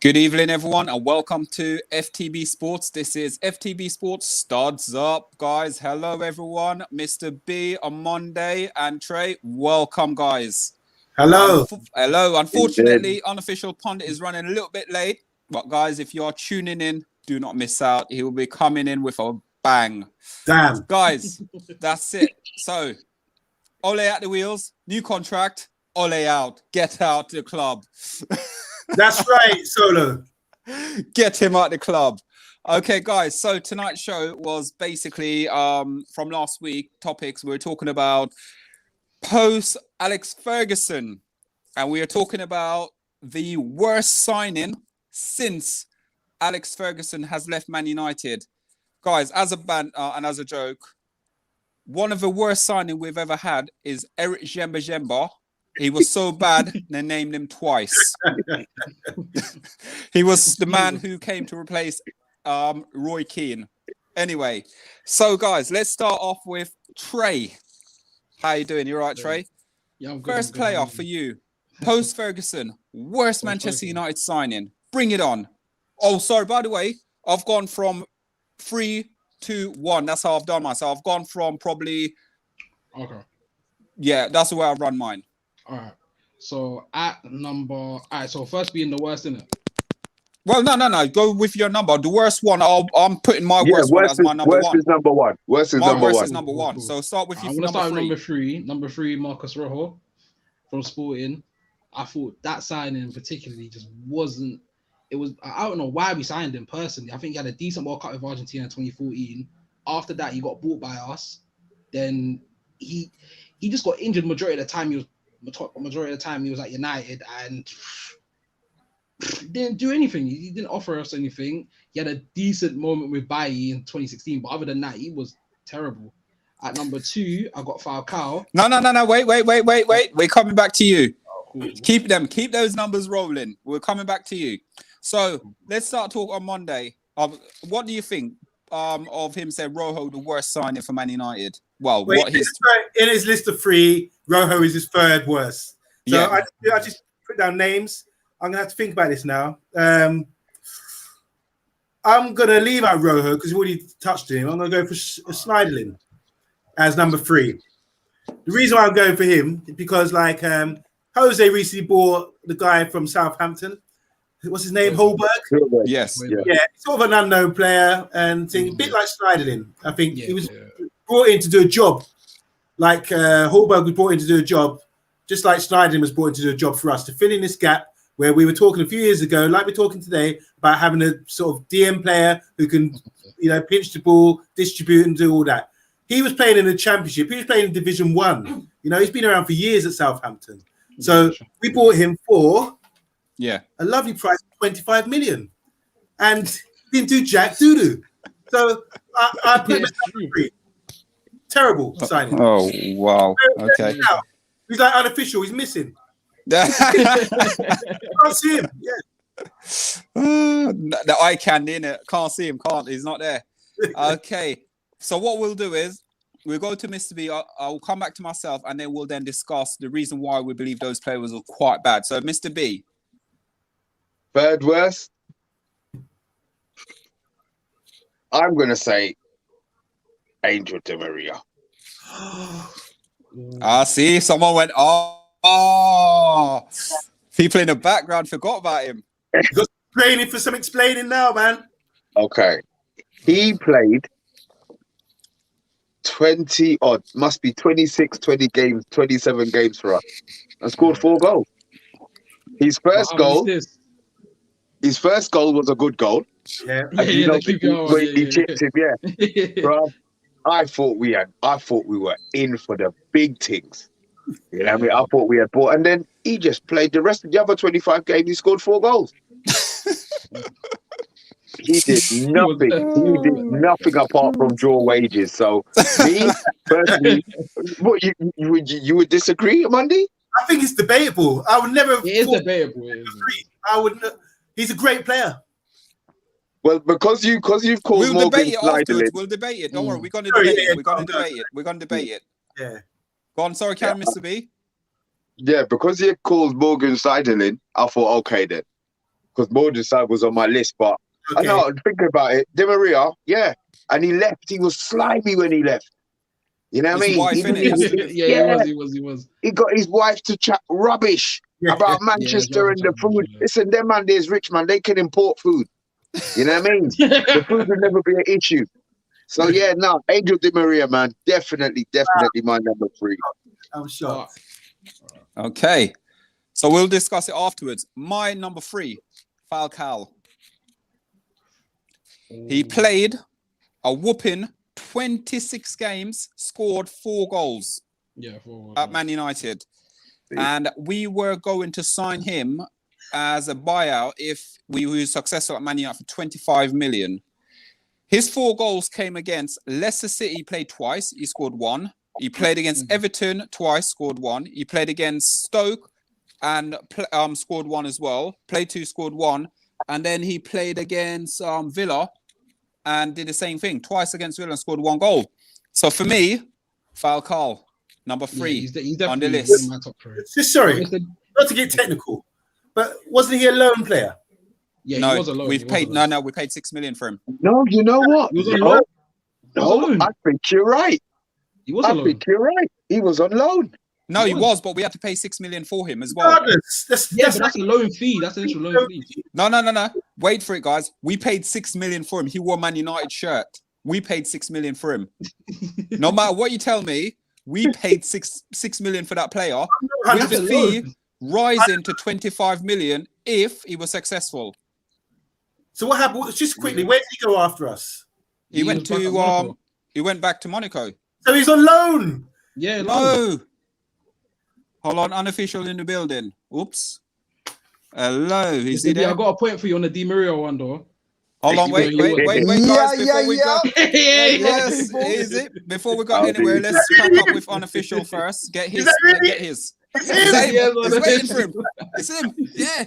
Good evening, everyone, and welcome to FTB Sports. This is FTB Sports Studs Up, guys. Hello, everyone. Mr. B, Omondi, and Trey. Welcome, guys. Hello. Hello. Unfortunately, Unofficial Pundit is running a little bit late. But, guys, if you are tuning in, do not miss out. He will be coming in with a bang. Damn. Guys, that's it. So, Ole at the wheels, new contract. Ole out. Get out the club. That's right, Solo. Get him out the club. Okay, guys. So tonight's show was basically from last week. Topics we were talking about post Alex Ferguson, and we are talking about the worst signing since Alex Ferguson has left Man United. Guys, as a band and as a joke, one of the worst signing we've ever had is Eric Djemba. He was so bad, they named him twice. He was the man who came to replace Roy Keane. Anyway, so guys, let's start off with Trey. How you doing? You all right, Trey? Yeah, I'm good. First playoff for you. Post-Ferguson, worst Manchester United signing. Bring it on. Oh, sorry, by the way, I've gone from 3, 2, 1. That's how I've done mine. So I've gone from probably... Okay. Yeah, that's the way I've run mine. All right. So at number... All right, so first being the worst, innit? Well, no. Go with your number. The worst one, I'm putting my worst one as my number one. Worst is number one. Worst is my number worst one. is number one. So start with you. I'm going to start with number three. Number three, Marcus Rojo from Sporting. I thought that signing particularly just wasn't... It was... I don't know why we signed him personally. I think he had a decent World Cup with Argentina in 2014. After that, he got bought by us. Then he just got injured majority of the time. He was at United and didn't do anything. He didn't offer us anything. He had a decent moment with Bailly in 2016, but other than that, he was terrible. At number two, I got Falcao. No. Wait. We're coming back to you. Oh, cool. Keep those numbers rolling. We're coming back to you. So let's start talk on Monday. What do you think of him saying Rojo the worst signing for Man United? Well, in his list of three, Rojo is his third worst. So yeah. I just put down names. I'm gonna have to think about this now. I'm gonna leave out Rojo because we already touched him. I'm gonna go for Schneiderlin as number three. The reason why I'm going for him is because Jose recently bought the guy from Southampton. What's his name? Holberg? Yes. Yeah, sort of an unknown player and thing. A bit like Schneiderlin. I think he was brought in to do a job. Like Holberg was brought in to do a job, just like Schneiderlin was brought in to do a job for us, to fill in this gap where we were talking a few years ago, like we're talking today, about having a sort of DM player who can, pinch the ball, distribute and do all that. He was playing in the Championship. He was playing in Division 1. He's been around for years at Southampton. So we bought him for... Yeah, a lovely price, 25 million, and didn't do jack doo-doo. So I put him at number three. Terrible signing. Oh wow. Okay. He's like unofficial. He's missing. Can't see him. Yeah. The eye candy in it. Can't see him. He's not there. Okay. So what we'll do is we'll go to Mr. B. I'll come back to myself, and then we'll then discuss the reason why we believe those players were quite bad. So Mr. B. Third worst, I'm going to say Angel Di Maria. See, someone went, oh. People in the background forgot about him. You're training for some explaining now, man. Okay. He played 20 must be 26, 20 games, 27 games for us and scored 4 goals. His first goal was a good goal. Yeah, he chipped him. Yeah, bro. I thought we were in for the big things. You know what I mean? I thought we had bought, and then he just played the rest of the other 25 games. He scored 4 goals. He did nothing. He did nothing apart from draw wages. So me personally, what you would disagree, Omondi? I think it's debatable. I would never. It is debatable. I would. He's a great player. Well, because you've called we'll Morgan debate it afterwards. Schneiderlin. We'll debate it. Don't worry. We're going to debate it. We're going to debate it. We're going to debate it. Yeah. Go on. Sorry, Karen, Mr. B. Yeah, because you called Morgan Schneiderlin, I thought, okay then. because Morningside was on my list. But I Okay. know, thinking about it, Di Maria, yeah. And he left. He was slimy when he left. You know what I His mean? wife, He innit? didn't- Yeah, he was. He got his wife to chat rubbish Yeah, about Yeah, his Manchester wife and to the chat food. rubbish, yeah. Listen, them man, there's rich man. They can import food. You know what I mean? The food would never be an issue. So yeah, no, Angel Di Maria, man, definitely my number 3. I'm shocked. Okay. So we'll discuss it afterwards. My number 3, Falcao. He played a whooping 26 games, scored 4 goals at Man United. And we were going to sign him as a buyout if we were successful at Man United for 25 million. His 4 goals came against Leicester City. He played twice. He scored 1. He played against Everton twice, scored 1. He played against Stoke and scored 1 as well. Played 2, scored 1. And then he played against Villa and did the same thing. Twice against Villa and scored 1 goal. So for me, Falcao, number 3 he's on the definitely list. in my top 3. Sorry, not to get technical, but wasn't he a loan player? Yeah, No, he was alone. we've paid we paid 6 million for him. No, you know what? He was on loan. No, I think you're right. He was I alone. think you're right. He was on loan. No, he was. was, but we had to pay 6 million for him as well. Regardless, But that's a loan fee. That's an initial loan fee. No. Wait for it, guys. We paid 6 million for him. He wore a Man United shirt. We paid 6 million for him. No matter what you tell me, we paid 6 million for that player. With the fee rising to 25 million if he was successful. So what happened? Just quickly, where did he go after us? He went back to Monaco. So he's on loan. Yeah, No. Hold on, unofficial in the building. Oops. Hello. Is he there? I got a point for you on the Di Maria one, though. Hold on, wait, guys. Before we go, yes, is it? Before we go anywhere, let's crack up with unofficial first. Get his. Get his. It's waiting for him. It's him. Yeah.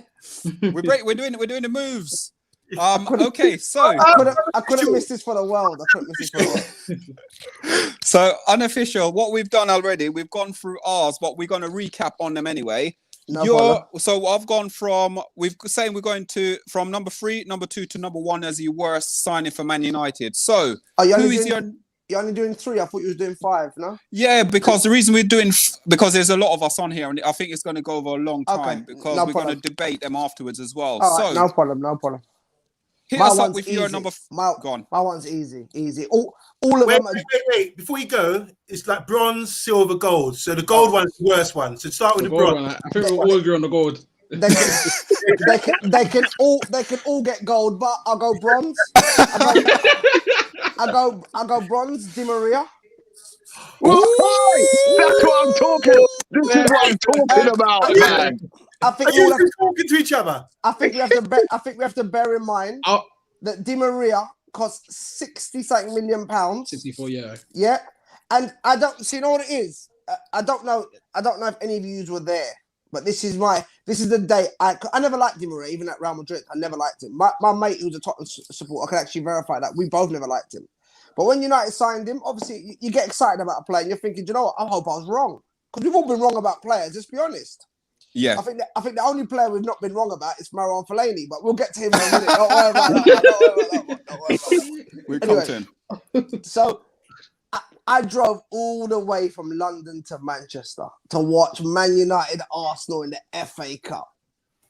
We're doing the moves. Okay, so I couldn't miss this for the world. So unofficial, what we've done already, we've gone through ours, but we're going to recap on them anyway. So I've gone from we're going to from number 3, number 2 to number 1 as you were signing for Man United. So you're only doing 3. I thought you was doing 5. No. Yeah, because the reason we're doing because there's a lot of us on here, and I think it's going to go over a long time because we're going to debate them afterwards as well. Right, no problem. Hit us up with your number. Go on. My one's easy. All of them. Wait. Before you go, it's like bronze, silver, gold. So the gold one's the worst one. So start with the bronze. I think we'll all agree on the gold. They can all get gold, but I'll go bronze. I'll go bronze. Di Maria. That's what I'm talking. This is what I'm talking about, man. I think you talking to each other. I think we have to bear in mind that Di Maria cost 60-something million pounds. 64, yeah. Yeah, and I don't see. You know what it is? I don't know if any of you were there, but this is the day I never liked Di Maria, even at Real Madrid. I never liked him. My mate who's a Tottenham supporter can actually verify that we both never liked him. But when United signed him, obviously you get excited about a player and you're thinking, you know what? I hope I was wrong, because we've all been wrong about players. Let's be honest. Yeah, I think the only player we've not been wrong about is Marouane Fellaini, but we'll get to him in a minute. Don't worry about that. We're content. So I drove all the way from London to Manchester to watch Man United Arsenal in the FA Cup.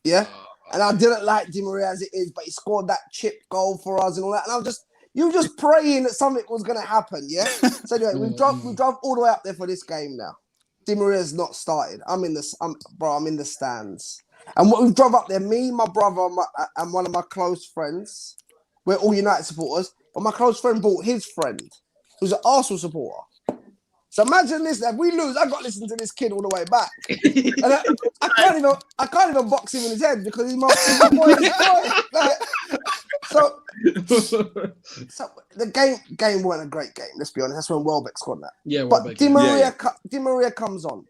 Yeah, and I didn't like Di Maria as it is, but he scored that chip goal for us and all that, and I was just praying that something was going to happen. Yeah. So anyway, we drove all the way up there for this game now. Di Maria's not started. I'm in the stands. And what we drove up there, me, my brother, and one of my close friends. We're all United supporters, but my close friend brought his friend, who's an Arsenal supporter. So imagine this: if we lose, I got to listen to this kid all the way back. And I can't even box him in his head because he's my boy. So the game weren't a great game. Let's be honest. That's when Welbeck scored that. Yeah, but Di Maria comes on,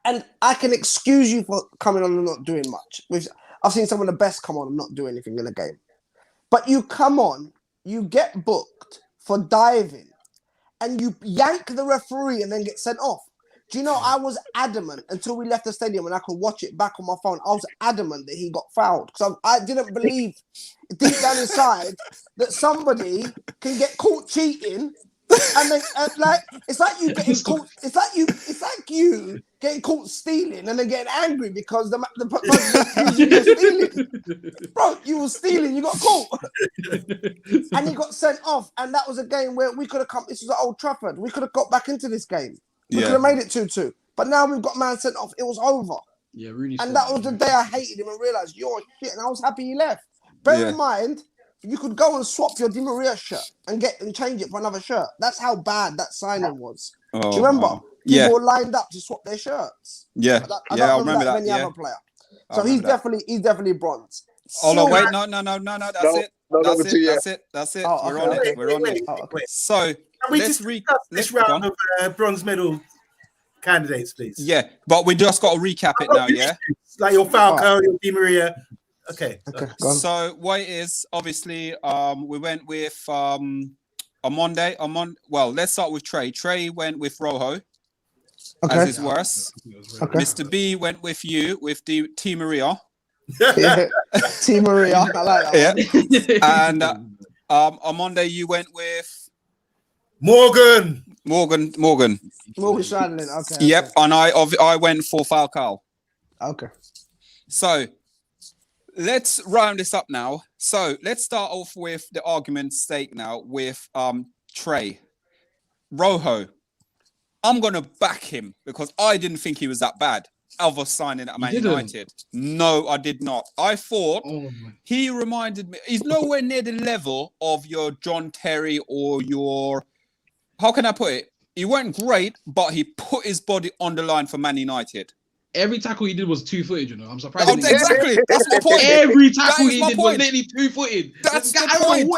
and I can excuse you for coming on and not doing much. I've seen some of the best come on and not do anything in a game. But you come on, you get booked for diving, and you yank the referee and then get sent off. Do you know, I was adamant until we left the stadium and I could watch it back on my phone. I was adamant that he got fouled because I didn't believe deep down inside that somebody can get caught cheating. And then, like, it's like you getting caught. It's like you getting caught stealing and then getting angry because the person you were stealing. Bro, you were stealing. You got caught, and he got sent off. And that was a game where we could have come. This was at Old Trafford. We could have got back into this game. We could have made it 2-2. But now we've got man sent off. It was over. Yeah, really. And that was the day I hated him and realized you're shit. And I was happy he left. Bear in mind, you could go and swap your Di Maria shirt and change it for another shirt. That's how bad that signing was. Do you remember? People were lined up to swap their shirts. Yeah, I don't remember that. Any other player. So he's definitely bronze. Oh no! Wait, no. That's it. Oh, We're on it. We're on it. Okay. So let's this round of bronze medal candidates, please. Yeah, but we just got to recap it now. Yeah, like your Falcao, your Di Maria. Okay. So what it is, obviously, we went with Omondi. Well, let's start with Trey. Trey went with Rojo as his worst. Okay. Mr. B went with you with T Maria. Yeah. T Maria, I like that. Yeah. And Omondi, you went with Morgan Schneiderlin. Okay. Yep, okay. and I went for Falcao. Okay. So let's round this up now. So let's start off with the argument's stake now with Trey. Rojo. I'm gonna back him because I didn't think he was that bad. Other signing at Man United. No, I did not. I thought he reminded me, he's nowhere near the level of your John Terry or your, how can I put it? He weren't great, but he put his body on the line for Man United. Every tackle he did was 2-footed, you know. I'm surprised. Oh, exactly. That's my point. Every tackle he did was literally 2-footed. That's the point.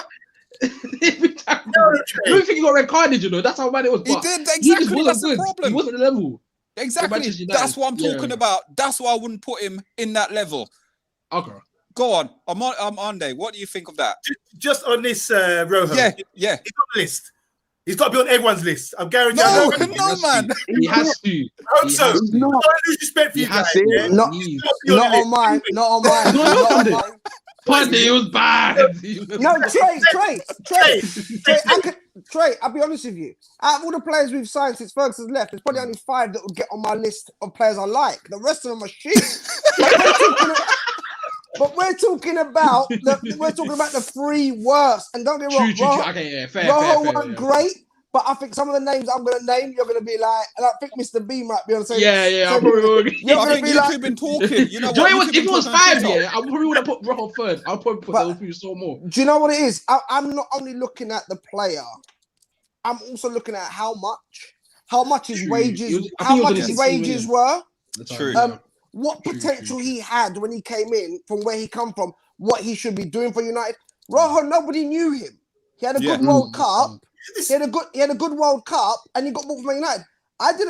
Every tackle. I don't think he got red carded, you know. That's how bad it was. He did, exactly. That's the problem. He wasn't the level. Exactly. That's what I'm talking about. That's why I wouldn't put him in that level. Okay. Go on. I'm Ande. What do you think of that? Just on this Rojo. Yeah. He's on the list. He's got to be on everyone's list. I'm guaranteed. No, man. He has to. I hope so. No. I lose respect for you guys. Not on mine. Not on mine. Not on mine. Pundit, it was bad. No, Trey, I'll be honest with you. Out of all the players we've signed since Ferguson's left, there's probably only 5 that would get on my list of players I like. The rest of them are shit. But we're talking about the 3 worst. And don't get me wrong, Rojo weren't great. But I think some of the names I'm going to name, you're going to be like, and I think Mr. B might be on the same. Yeah. I think you've been talking. You know what? If it was 5, I probably would have put Rojo third. I'll probably put those few so more. Do you know what it is? I'm not only looking at the player. I'm also looking at how much his wages, were. True. What potential he had when he came in, from where he come from, what he should be doing for United. Rojo, nobody knew him. He had a good World Cup. He had a good World Cup, and he got bought from Man United.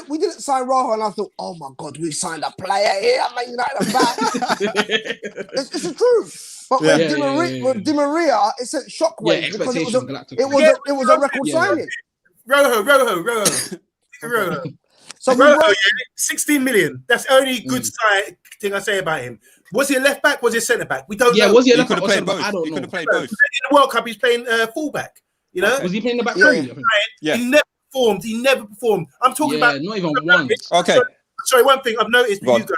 We didn't sign Rojo, and I thought, oh my God, we signed a player here. Man United back. It's the truth. But with Di Maria, it sent shockwaves because it was a record signing. Rojo. So Rojo, 16 million. That's the only good thing I say about him. Was he a left back? Was he a centre back? We don't know. Was he a left back? I don't know. He could have played both. In the World Cup, he's playing fullback. You know, was he playing the back 3? Yeah. He never performed. I'm talking about not even once. Okay. Sorry, one thing I've noticed with you guys,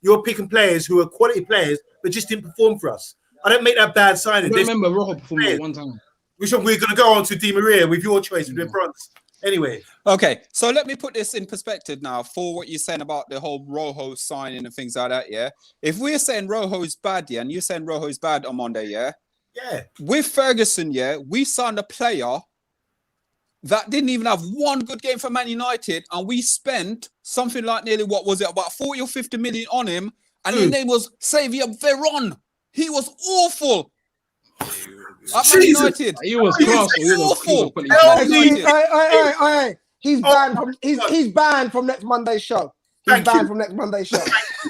you're picking players who are quality players, but just didn't perform for us. I don't make that bad signing. I remember Rojo performed one time. We're going to go on to Di Maria with your choice with the bronze. Anyway. Okay, so let me put this in perspective now for what you're saying about the whole Rojo signing and things like that, yeah? If we're saying Rojo is bad, yeah, and you're saying Rojo is bad on Monday, yeah? Yeah. With Ferguson, yeah, we signed a player that didn't even have one good game for Man United, and we spent something like nearly, about 40 or 50 million on him, and his name was Xavier Veron. He was awful. At Man United. He was awful. He's banned from next Monday's show. He's banned from next Monday's show.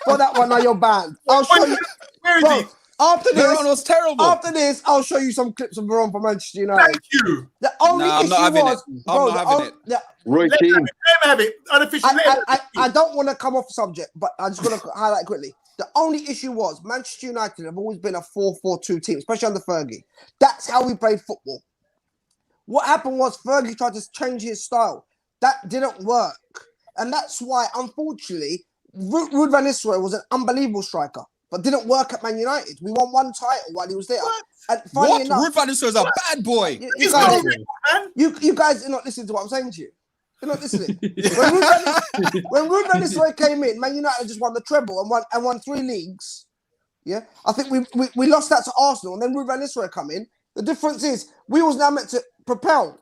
For that one, now you're banned. I'll show you. Where is he? After Veron this, was terrible. after this, I'll show you some clips of Veron from Manchester United. Thank you. The only Nah, I'm issue not having was, it. I'm not having it. Roy Let Keane. him have it. Unofficial. I don't want to come off subject, but I just want to highlight quickly. The only issue was Manchester United have always been a 4-4-2 team, especially under Fergie. That's how we played football. What happened was Fergie tried to change his style. That didn't work. And that's why, unfortunately, Ruud van Nistelrooy was an unbelievable striker, but didn't work at Man United. We won one title while he was there. What? And What? funny enough, Ruud van Nistelrooy is a bad boy. you guys are not listening to what I'm saying to you. You're not listening. When Ruud van Nistelrooy came in, Man United just won the treble and won 3 leagues. Yeah, I think we lost that to Arsenal, and then Ruud van Nistelrooy come in. The difference is we was now meant to propel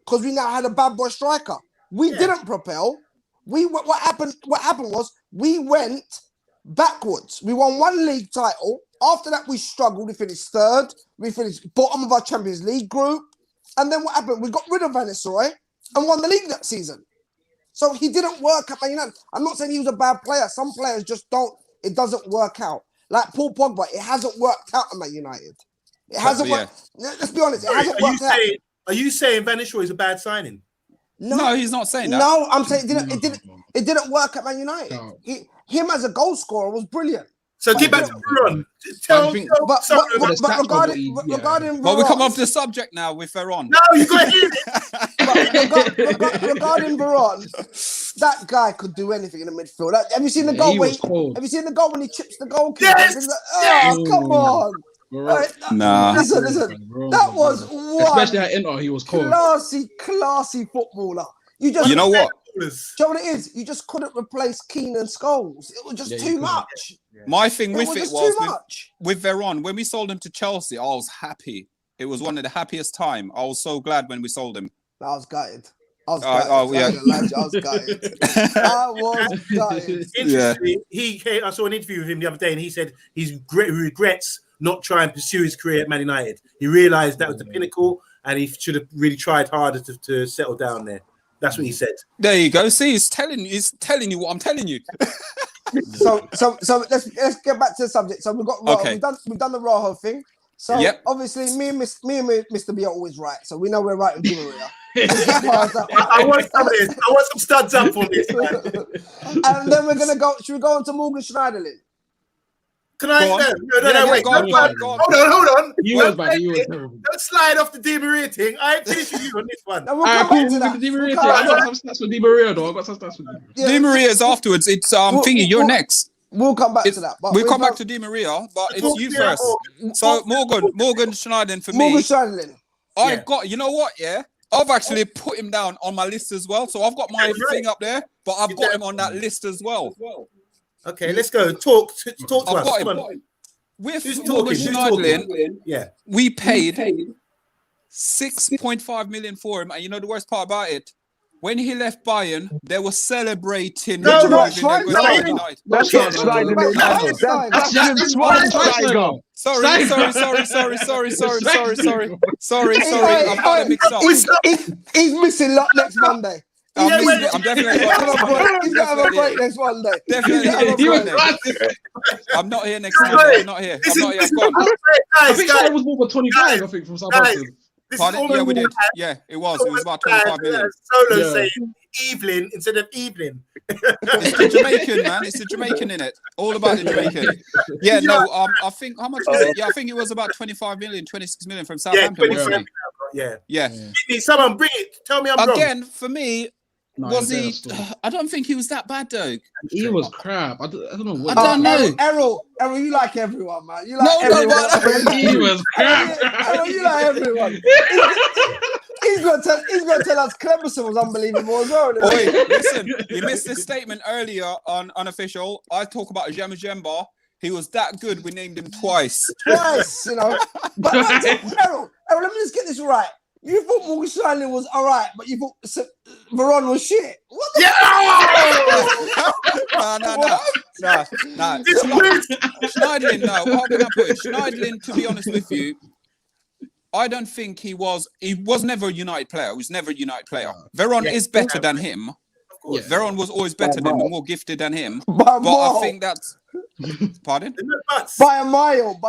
because we now had a bad boy striker. We didn't propel. What happened was we went backwards. We won 1 league title. After that, we struggled. We finished 3rd. We finished bottom of our Champions League group. And then what happened? We got rid of Van Nistelrooy and won the league that season. So he didn't work at Man United. I'm not saying he was a bad player. Some players just don't. It doesn't work out. Like Paul Pogba, it hasn't worked out at Man United. It hasn't worked. Let's be honest. It hasn't worked out. Are you saying Van Nistelrooy is a bad signing? No, he's not saying that. No, I'm saying it didn't work at Man United. No. Him as a goal scorer was brilliant. So get back to Veron. Regarding Well, we Veron, come off the subject now with Veron. No, you got to hear it. regarding Veron, that guy could do anything in the midfield. Have you seen the goal? Have you seen the goal when he chips the goalkeeper? Yes! Come on. Nah. Listen. That was one especially at Inter, he was cold. classy footballer. You know what? Do you know what it is? You just couldn't replace Keane and Scholes. It was just too much. My thing with it was with Veron, when we sold him to Chelsea, I was happy. It was one of the happiest time. I was so glad when we sold him. I was gutted. I was gutted. I was gutted. Interesting. I saw an interview with him the other day, and he said he regrets not trying to pursue his career at Man United. He realised that was the pinnacle, and he should have really tried harder to settle down there. That's what he said. There you go. See, he's telling you what I'm telling you. So let's get back to the subject. So we've got we've done the Rojo thing. So obviously me and Mr. B are always right. So we know we're right in Di Maria. I want some of this. I want some studs up for this. And then we're gonna go. Should we go on to Morgan Schneiderlin? Can I? No, wait. Hold on. You was bad. You was terrible. Don't slide off the Di Maria thing. I ain't finished with you on this one. And we'll come back to that. Di Maria thing. I got some stats with Di Maria, though. I got some stats with Di Maria. Di Maria's afterwards. It's thingy. You're next. We'll come back to that. But we'll come back to Di Maria, but it's you first. So Morgan Schneiderlin for me. Morgan Schneiderlin. I've got. You know what? Yeah. I've actually put him down on my list as well. So I've got my thing up there, but I've got him on that list as well. Okay, let's go. Talk to us. Come on. With Morgan Schneiderlin, we paid 6.5 million for him. And you know the worst part about it? When he left Bayern, they were celebrating. That's Sorry. I've got it mixed up. He's missing luck next Monday. I'm definitely he's gonna have a break next Monday. I'm not here next Monday. I'm not here. I think that was more than 25. I think from Southampton. Yeah, we did. Yeah, it was. It was about 25 million. Solo saying Evelyn instead of Evelyn. It's the Jamaican, man. It's the Jamaican in it. All about the Jamaican. Yeah, no. I think how much was it? Yeah, I think it was about 25 million, 26 million from Southampton. Yeah. Someone bring it. Tell me I'm wrong. Again, for me. Was he? I don't think he was that bad, though. He was crap. I don't know what. I don't know. Errol, you like everyone, man. You like everyone. He was crap. Errol, you like everyone. He's gonna tell us Cleberson was unbelievable as well. Wait, listen, you missed this statement earlier on Unofficial. I talk about Jemba. He was that good. We named him twice. You know. But Errol, let me just get this right. You thought Morgan Schneiderlin was all right, but you thought Veron was shit. What the No. Schneiderlin, no. How can I put it? Schneiderlin, to be honest with you, I don't think he was never a United player. He was never a United player. Veron is better than him. Veron was always better than him, more gifted than him. But I think that's Pardon? There's no buts. By a mile.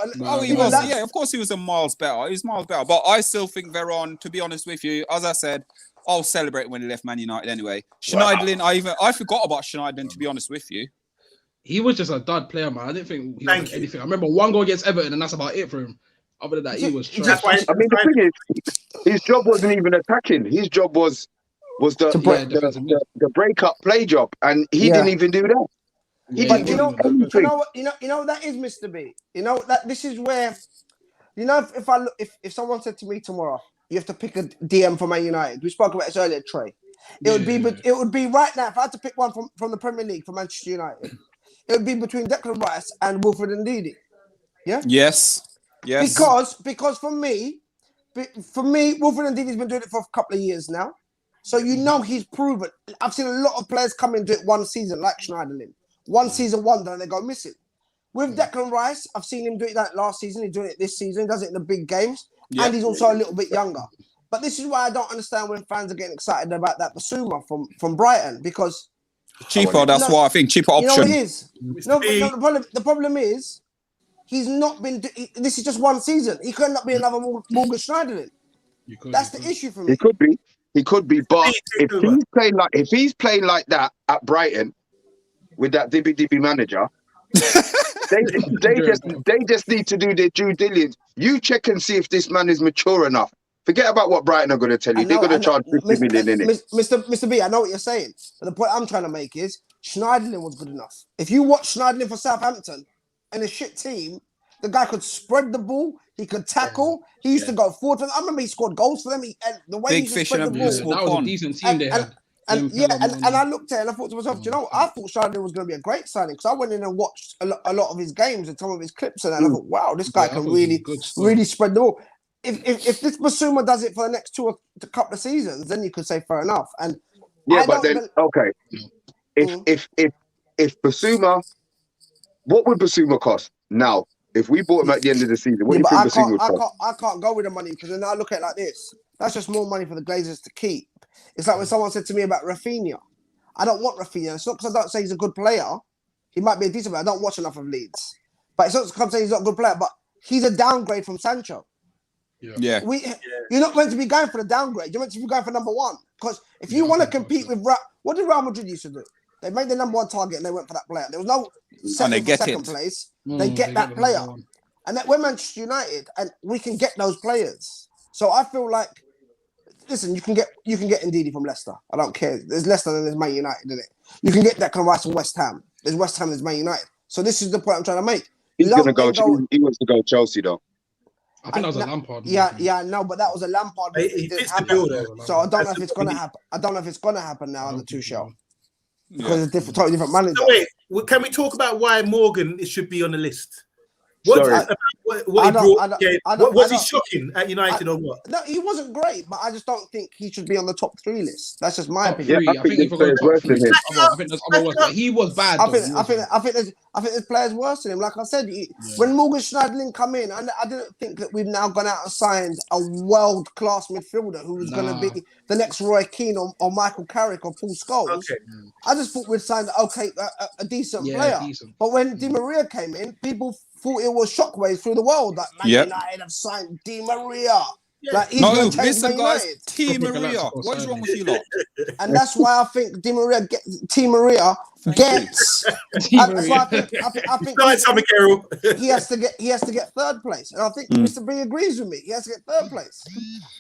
And, Oh, he was. Yeah, of course he was a miles better. He was miles better. But I still think Veron, to be honest with you, as I said, I'll celebrate when he left Man United anyway. Schneiderlin, I forgot about Schneiderlin, to be honest with you. He was just a dud player, man. I didn't think he was anything. I remember one goal against Everton, and that's about it for him. Other than that, he was trash. I mean, the thing is, his job wasn't even attacking. His job was the break-up play job, and he didn't even do that. But you know what that is, Mr. B. You know that this is where, you know, if someone said to me tomorrow, you have to pick a DM for Man United. We spoke about this earlier, Trey. It would be right now. If I had to pick one from the Premier League for Manchester United, it would be between Declan Rice and Wilfred Ndidi. Yeah. Yes. Because for me, Wilfred Ndidi's been doing it for a couple of years now, so you know he's proven. I've seen a lot of players come and do it one season, like Schneiderlin. One season wonder, and they go missing. With Declan Rice, I've seen him do it like last season. He's doing it this season. He does it in the big games, and he's also a little bit younger. But this is why I don't understand when fans are getting excited about that Basuma from Brighton, because cheaper. That's why I think cheaper option. You know what it is? No, the problem is he's not been. This is just one season. He could end up being another Morgan Schneiderlin. That's the issue for me. He could be. But if he's playing like that at Brighton with that dibby manager, they just need to do their due diligence. You check and see if this man is mature enough. Forget about what Brighton are going to tell you. They're going to charge 50 million in it. Mr. B, I know what you're saying. But the point I'm trying to make is Schneiderlin was good enough. If you watch Schneiderlin for Southampton in a shit team, the guy could spread the ball. He could tackle. He used to go forward. I remember he scored goals for them. And the way he spread the ball. That was a decent team they had. And I looked at it and I thought to myself, you know, I thought Schneiderlin was going to be a great signing because I went in and watched a lot of his games and some of his clips and I thought, wow, this guy can really spread the ball. If this Basuma does it for the next couple of seasons, then you could say fair enough. And if Basuma, what would Basuma cost now? If we bought him at the end of the season, what do you think Basuma would cost? I can't go with the money because then I look at it like this. That's just more money for the Glazers to keep. It's like when someone said to me about Rafinha. I don't want Rafinha. It's not because I don't say he's a good player. He might be a decent player. I don't watch enough of Leeds. But it's not because I'm saying he's not a good player, but he's a downgrade from Sancho. Yeah. You're not meant to be going for the downgrade. You're meant to be going for number one. Because if you want to compete with what did Real Madrid used to do? They made the number one target and they went for that player. There was no second place. They get that player. And that we're Manchester United and we can get those players. So I feel like, listen, you can get Ndidi from Leicester. I don't care. There's Leicester and there's Man United, isn't it? You can get that kind of rights from West Ham. There's West Ham, there's Man United. So this is the point I'm trying to make. He wants to go Chelsea though. I think that was a Lampard. No, but that was a Lampard. So I don't know if it's gonna happen. I don't know if it's gonna happen now under Tuchel because it's totally different manager. So wait, can we talk about why Morgan should be on the list? Was he shocking at United or what? No, he wasn't great, but I just don't think he should be on the top 3 list. That's just my opinion. I think he forgot top 3. I think there's other worse, but he was bad. I think there's players worse than him. Like I said, when Morgan Schneiderlin come in, I didn't think that we've now gone out and signed a world-class midfielder who was going to be the next Roy Keane or Michael Carrick or Paul Scholes. Okay. I just thought we'd signed a decent player. But when Di Maria came in, people thought it was shockwaves through the world. Like Man United have signed Di Maria. Like, listen, guys, Di Maria. What is wrong with you lot? And that's why I think Di Maria gets. That's why I think he has to get third place, and I think Mr. B agrees with me. He has to get third place.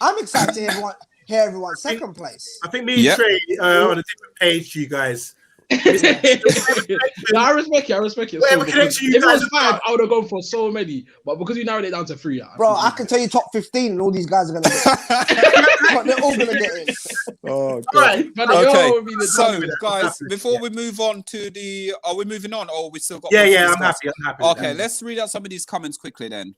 I'm excited to hear everyone second place. I think me and Trey are on a different page to you guys. I respect you. If it was 5, I would have gone for so many. But because you narrowed it down to 3, bro, I can tell you top 15, and all these guys are gonna get. They're all gonna get in. Oh, God. Okay. So, guys, before we move on to are we moving on, or we still got? Yeah. I'm happy. Okay, let's read out some of these comments quickly. Then,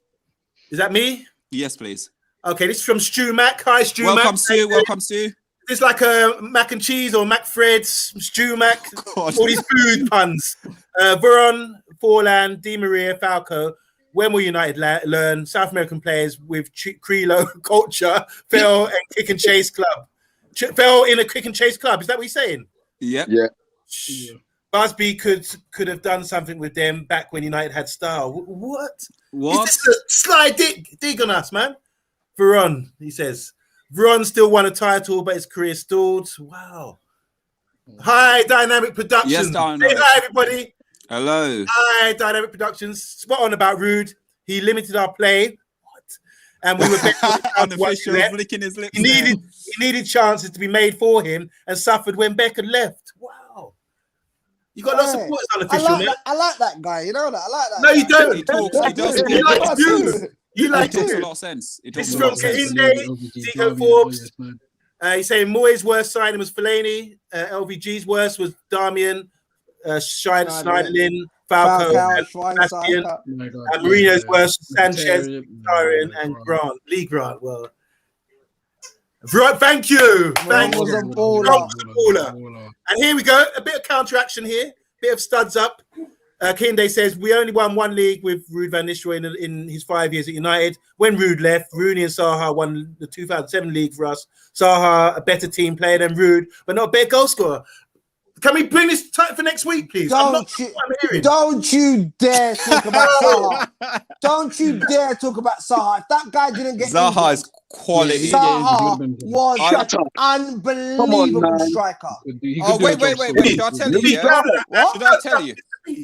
is that me? Yes, please. Okay, this is from Stu Mac. Hi, Stu Mac. Welcome, Stu. It's like a mac and cheese or Mac Freds, Stew Mac, all these food puns. Veron, Forlan, Di Maria, Falco. When will United learn? South American players with Creole culture fell and kick and chase club. Fell in a kick and chase club. Is that what you're saying? Yeah. Busby could have done something with them back when United had style. What? What? Is this a sly dig on us, man? Veron, he says. Veron still won a title, but his career stalled. Wow. Hi, Dynamic Productions. Yes, Dynamic. Say hi, everybody. Hello. Hi, Dynamic Productions. Spot on about Rude. He limited our play. What? And we were unofficial, licking his lips. He needed chances to be made for him and suffered when Becker left. Wow. You got lots of supporters unofficial, man. I like that guy. You know that. I like that. No, you don't. He talks. He does. You like to. You like It makes a to. lot of sense. It This talks is a from lot of sense. Kahinde, Zico Forbes. He's saying Moyes' worst signing was Fellaini. LVG's worst was Darmian, Schneiderlin, Falco, and Sebastian. And Mourinho's worst was Sanchez, Tyrion, and Grant. Lee Grant. Well, right, thank you. Thank you. And here we go. A bit of counteraction here. Bit of studs up. Kinde says, we only won one league with Ruud van Nistelrooy in his 5 years at United. When Ruud left, Rooney and Zaha won the 2007 league for us. Zaha, a better team player than Ruud, but not a better goal scorer. Can we bring this tight for next week, please? Don't you dare talk about Zaha. Don't you dare talk about Zaha. If that guy didn't get Zaha is quality. Zaha was an unbelievable striker. Oh, wait. Should I tell you? Yeah? Should I tell you?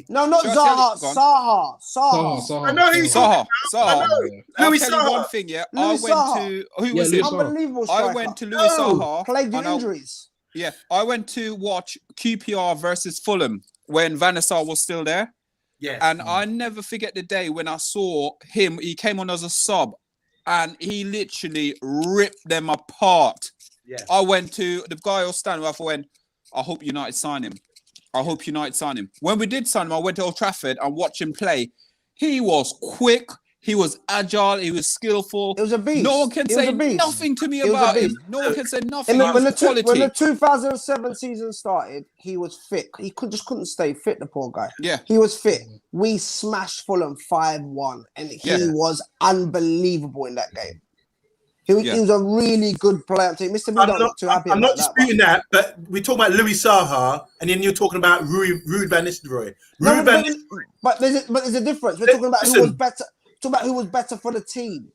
No, not Zaha. Zaha. I know he's Zaha. I'll Louis tell Zaha. you one thing, yeah. Louis Who was it? Unbelievable striker. I went to Louis Zaha. Played with injuries. Yeah, I went to watch QPR versus Fulham when Van der Sar was still there. Yeah. And I never forget the day when I saw him. He came on as a sub and he literally ripped them apart. Yeah. I went to the guy who was standing up. I went, I hope United sign him. When we did sign him, I went to Old Trafford and watched him play. He was quick. He was agile. He was skillful. It was a beast. No one can say nothing to me about him. No one can say nothing. When the 2007 season started, he was fit. He just couldn't stay fit, the poor guy. Yeah. He was fit. We smashed Fulham 5-1, and he was unbelievable in that game. He was a really good player. Mr. I'm not disputing that, but we're talking about Louis Zaha, and then you're talking about Ruud van Nistelrooy. But there's a difference. We're talking about who was better. Talk about who was better for the team.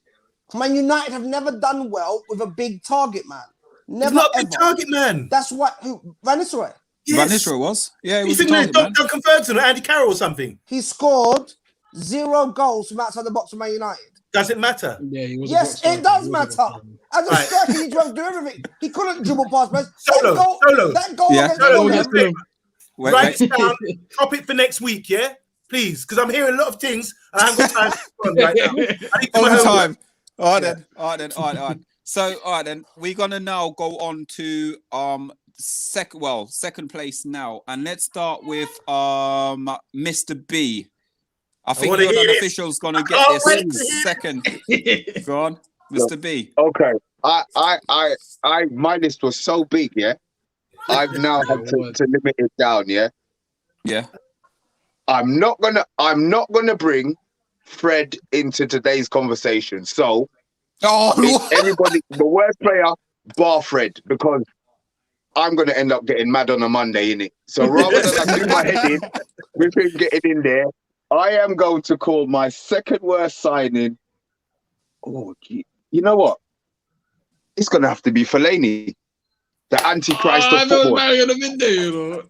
Man United have never done well with a big target man. Never. He's not a big target man. That's what Van Nistelrooy. Yes. Van Nistelrooy was. Yeah, he was. You think Duncan Ferguson or Andy Carroll or something? He scored 0 goals from outside the box for Man United. Does it matter? Yeah, he was. Yes, it does matter. As a striker, he tried to do everything. He couldn't dribble past man. Solo. That goal against Fulham. Write it down. Top for next week, yeah? Please, because I'm hearing a lot of things and I haven't got time to respond right now. I need to All the homework. time. All right then. So, all right then, we're gonna now go on to second place now, and let's start with Mr. B. I think the unofficial's gonna get this second. Go on, Mr. B. Okay. My list was so big, yeah. I've now had to limit it down, yeah. Yeah. I'm not gonna bring Fred into today's conversation. So everybody, the worst player, bar Fred, because I'm gonna end up getting mad on a Monday, innit? So rather than I do my head in with him getting in there, I am going to call my second worst signing. Oh, you know what? It's gonna have to be Fellaini, the Antichrist of football.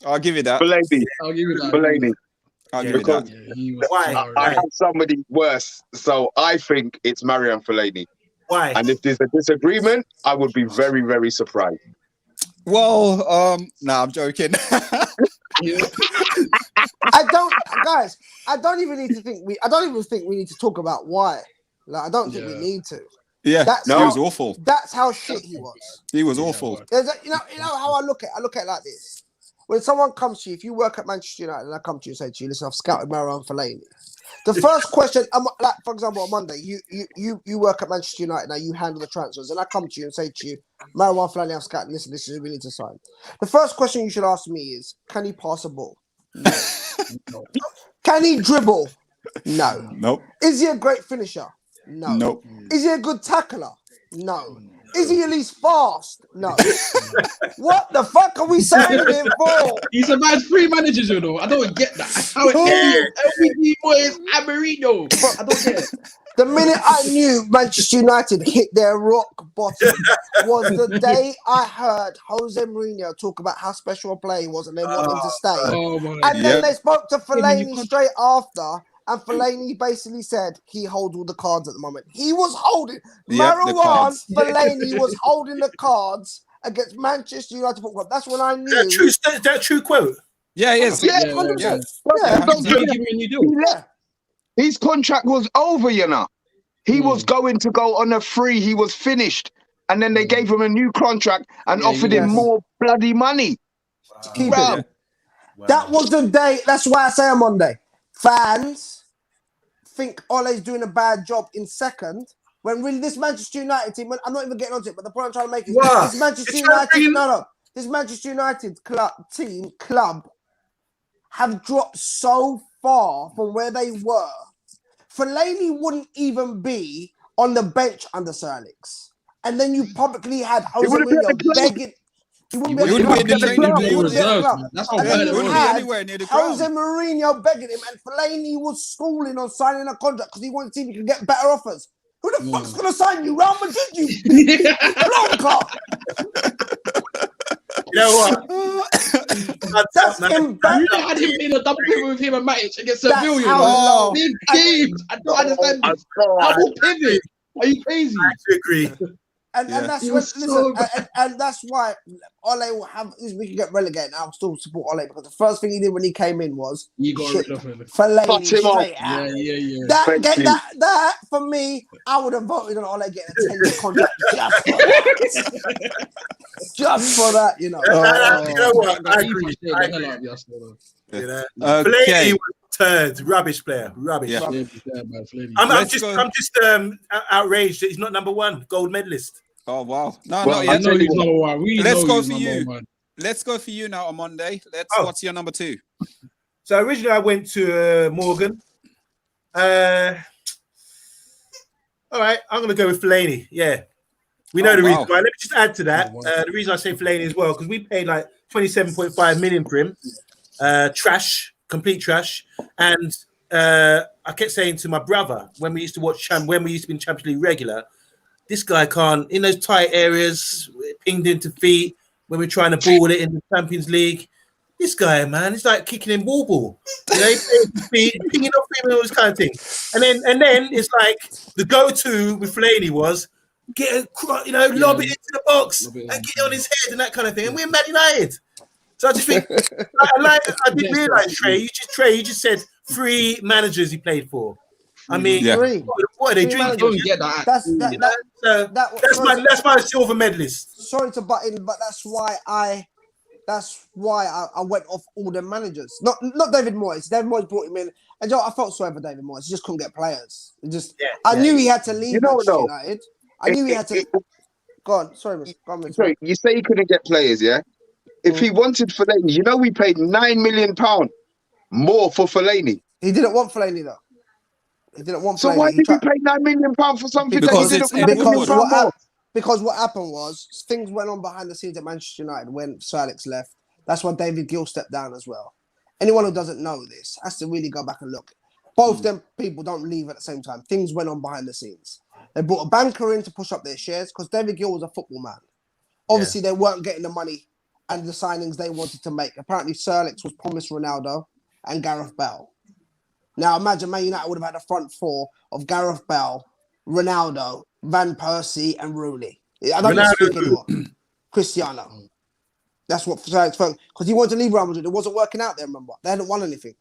I'll give you that. Fellaini. I'll give you that. Fellaini. I'll give you that. I have somebody worse, so I think it's Marian Fellaini. Why? And if there's a disagreement, I would be very, very surprised. Well, I'm joking. I don't even think we need to talk about why. Like, I don't think we need to. Yeah, he was awful. That's how shit he was. He was awful. You know how I look at it? I look at it like this. When someone comes to you, if you work at Manchester United and I come to you and say to you, listen, I've scouted Marian Fellaini. The first question, like for example, on Monday, you work at Manchester United, now you handle the transfers, and I come to you and say to you, Marian Fellaini, I've scouted, listen, this is who we need to sign. The first question you should ask me is, can he pass a ball? No. Can he dribble? No. Nope. Is he a great finisher? No. Nope. Is he a good tackler? No. Is he at least fast? No. What the fuck are we signing him for? He's a man's three managers, you know. I don't get that. How every boy is Amarino. I don't get it. The minute I knew Manchester United hit their rock bottom was the day I heard Jose Mourinho talk about how special a player he was and they want him to stay. And then they spoke to Fellaini straight after, and Fellaini basically said he holds all the cards at the moment. He was holding Marwan Fellaini was holding the cards against Manchester United Football Club. That's when I knew. Is that a true quote? Yeah, yes. Yeah, 100%. Yeah. His contract was over, you know. He was going to go on a free. He was finished. And then they gave him a new contract and offered him more bloody money. Keep it. That was the day. That's why I say on Monday. Fans think Ole's doing a bad job in second. When really this Manchester United team, I'm not even getting onto it, but the point I'm trying to make is this Manchester United, this Manchester United club have dropped so far from where they were. Fellaini wouldn't even be on the bench under Sir Alex. And then you publicly had Jose Mourinho begging. He wouldn't be in the club. That's how And then you had anywhere near the ground. Jose Mourinho begging him, and Fellaini was stalling on signing a contract because he wanted to see if he could get better offers. Who the fuck's going to sign you? Real Madrid, you blocker. You know what? That's embarrassing. You had him in a double pivot with him and Matic against Seville. Big games. I don't understand this. Double pivot. Are you crazy? I actually agree. And that's and that's why Ole will have. We can get relegated. I'll still support Ole because the first thing he did when he came in was you got rid of him. Fellaini straight out. Yeah. That for me, I would have voted on Ole getting a 10-year contract just for that, you know. You know what? I agree. Fellaini was turd, rubbish player, rubbish. Yeah. I'm just outraged that he's not number one gold medalist. Oh wow! No, well, not I know he's number one. Let's go for you. Let's go for you now on Monday. What's your number two? So originally I went to Morgan. All right, I'm going to go with Fellaini. Yeah, we know the reason why. Let me just add to that. The reason I say Fellaini as well because we paid like 27.5 million for him. Trash, complete trash, and I kept saying to my brother when we used to watch when we used to be in Champions League regular. This guy can't, in those tight areas, pinged into feet when we're trying to ball it in the Champions League. This guy, man, it's like kicking in ball. You know, feet, pinging off him and all this kind of thing. And then it's like the go-to with Fellaini was lob it into the box and get it on his head and that kind of thing. And we're Man United. So I just think, I didn't realise, Trey, you just said 3 managers he played for. I mean, what are they drinking? That's my silver medalist. Sorry to butt in, but that's why I went off all the managers. Not David Moyes. David Moyes brought him in, and I felt sorry for David Moyes. He just couldn't get players. I knew he had to leave Manchester United. I knew he had to. Go on, sorry, sorry. You say he couldn't get players, yeah? If he wanted Fellaini, we paid £9 million more for Fellaini. He didn't want Fellaini though. He didn't want. So Fellaini. why did he pay £9 million for something because that he didn't? Because what happened was things went on behind the scenes at Manchester United when Sir Alex left. That's when David Gill stepped down as well. Anyone who doesn't know this has to really go back and look. Both them people don't leave at the same time. Things went on behind the scenes. They brought a banker in to push up their shares because David Gill was a football man. Obviously, they weren't getting the money and the signings they wanted to make. Apparently, Sir Alex was promised Ronaldo and Gareth Bale. Now, imagine Man United would have had a front four of Gareth Bale, Ronaldo, Van Persie, and Rooney. I don't even speak anymore. Cristiano. That's what Sir Alex felt. Because he wanted to leave Real Madrid. It wasn't working out there, remember? They hadn't won anything.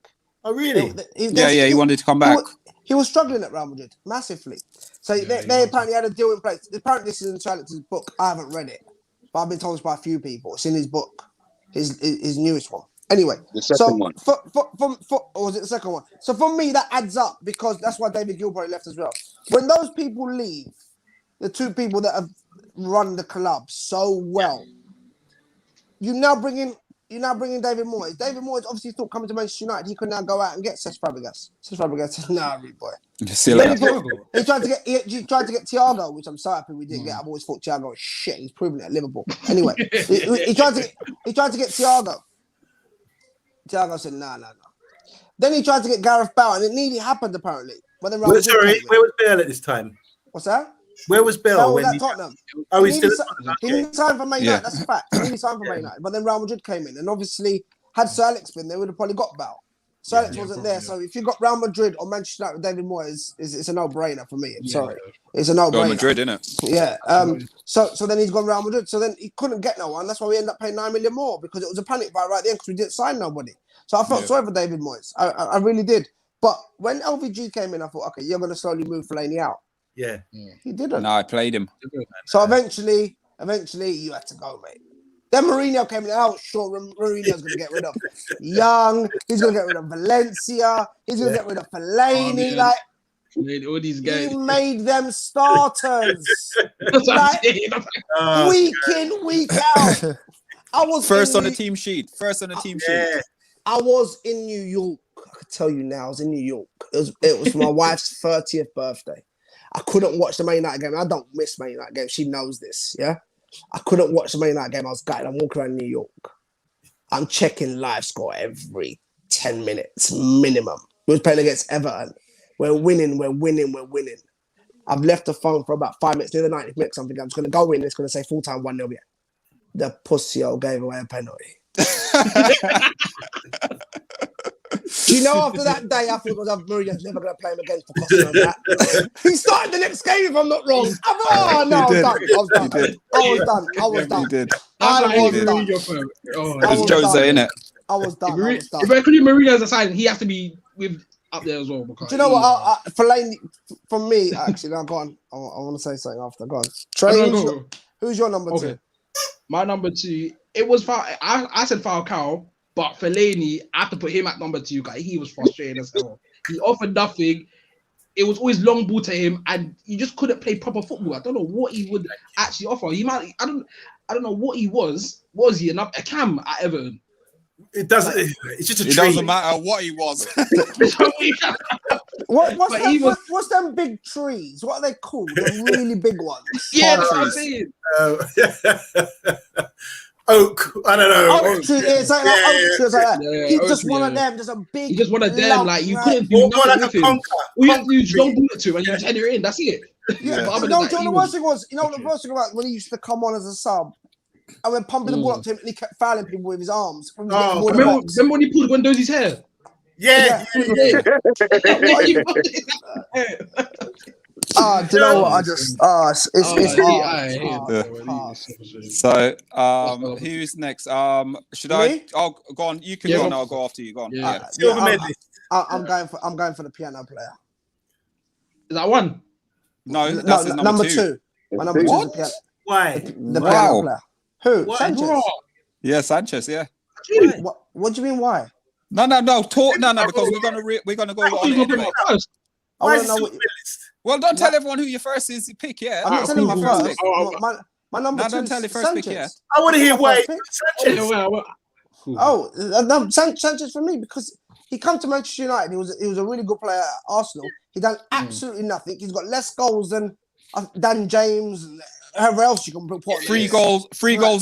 Oh, really? He wanted to come back. He was struggling at Real Madrid, massively. So they apparently had a deal in place. Apparently, this is in Sir Alex's book. I haven't read it. But I've been told this by a few people. It's in his book, his newest one. Anyway, the second one. Or was it the second one? So for me, that adds up because that's why David Gill probably left as well. When those people leave, the 2 people that have run the club so well, you now bring in you're now bringing David Moyes. David Moyes obviously thought coming to Manchester United, he could now go out and get Cesc Fabregas. Cesc Fabregas said, nah, rude boy. See you later. He tried to get Thiago, which I'm so happy we didn't get. I've always thought Thiago was shit. He's proven it at Liverpool. Anyway, he tried to get Thiago. Thiago said, nah. Then he tried to get Gareth Bale, and it nearly happened apparently. But then where was Bale at this time? What's that? Where was Bale? Bale was at Tottenham. Oh, he didn't sign for Man United. That's a fact. He didn't sign for Man United. But then Real Madrid came in, and obviously, had Sir Alex been there, we would have probably got Bale. Sir Alex wasn't there, so if you got Real Madrid or Manchester United with David Moyes, it's a no-brainer for me. I'm sorry, it's a no-brainer. Real Madrid, isn't it? Yeah. So then he's gone Real Madrid. So then he couldn't get no one. That's why we ended up paying 9 million more because it was a panic buy right then because we didn't sign nobody. So I felt sorry for David Moyes. I really did. But when LVG came in, I thought, okay, you're going to slowly move Fellaini out. Yeah. He didn't. No, I played him. So eventually you had to go, mate. Then Mourinho came in. I was sure Mourinho's going to get rid of Young. He's going to get rid of Valencia. He's going to get rid of Fellaini. All these guys. He made them starters. Week in, week out. I was first on the team sheet. I was in New York. I could tell you now, I was in New York. It was my wife's 30th birthday. I couldn't watch the Man United game. I don't miss Man United game. She knows this, yeah? I couldn't watch the Man United game. I was gutted. I'm walking around New York. I'm checking live score every 10 minutes minimum. We was playing against Everton. We're winning. I've left the phone for about 5 minutes. Near the 90th minute, something. I'm just going to go in. It's going to say full-time 1-0. Yeah. The pussy gave away a penalty. Do you know after that day, I thought Mourinho's never going to play him again for costing him that. He started the next game, if I'm not wrong. I was done. You did. It's Jose, innit? I was done. If I could do Mourinho as a signing, he has to be up there as well. Do you know what? Fellaini, for me, actually, now go on. I want to say something after. Go on. Trey, who's your number two? My number two, it was I said Falcao. But Fellaini, I have to put him at number 2. Guys, he was frustrating as hell. He offered nothing. It was always long ball to him, and he just couldn't play proper football. I don't know what he would actually offer. He might. I don't know what he was. Was he a cam at Everton? It doesn't. It's just a tree. It doesn't matter what he was. What's them big trees? What are they called? The really big ones. Yeah, that's what I'm saying. Oak, I don't know. Oak tree, it's like that. Oak tree, it's like that. He's just one of them, just a big. He's just one of them. Like you couldn't do nothing with him. All you had to do is long bullet to him and you turn it in. That's it. Yeah. But the worst thing was, the worst thing about when he used to come on as a sub, and we're pumping the ball up to him, and he kept fouling people with his arms. Remember when he pulled Guendouzi's hair? Yeah. Do you know what? I just it's hard. So who's next? Should I? Oh, go on. You can go on. I'll go after you. Go on. I'm going for the piano player. Is that one? No, that's his number two. My number 2 is the piano. Why? The piano player. Who? What? Sanchez. Yeah, Sanchez. Yeah. What do you mean? Why? No. Talk. No. Because we're gonna go on it anyway. I want to know what. Well, don't tell everyone who your first is pick. Yeah, I'm not telling my first pick. My number 2. Don't tell your first pick. Yeah. I want to hear why Sanchez. Sanchez for me because he come to Manchester United. He was a really good player at Arsenal. He done absolutely nothing. He's got less goals than Dan James. Whoever else you can put. 3 goals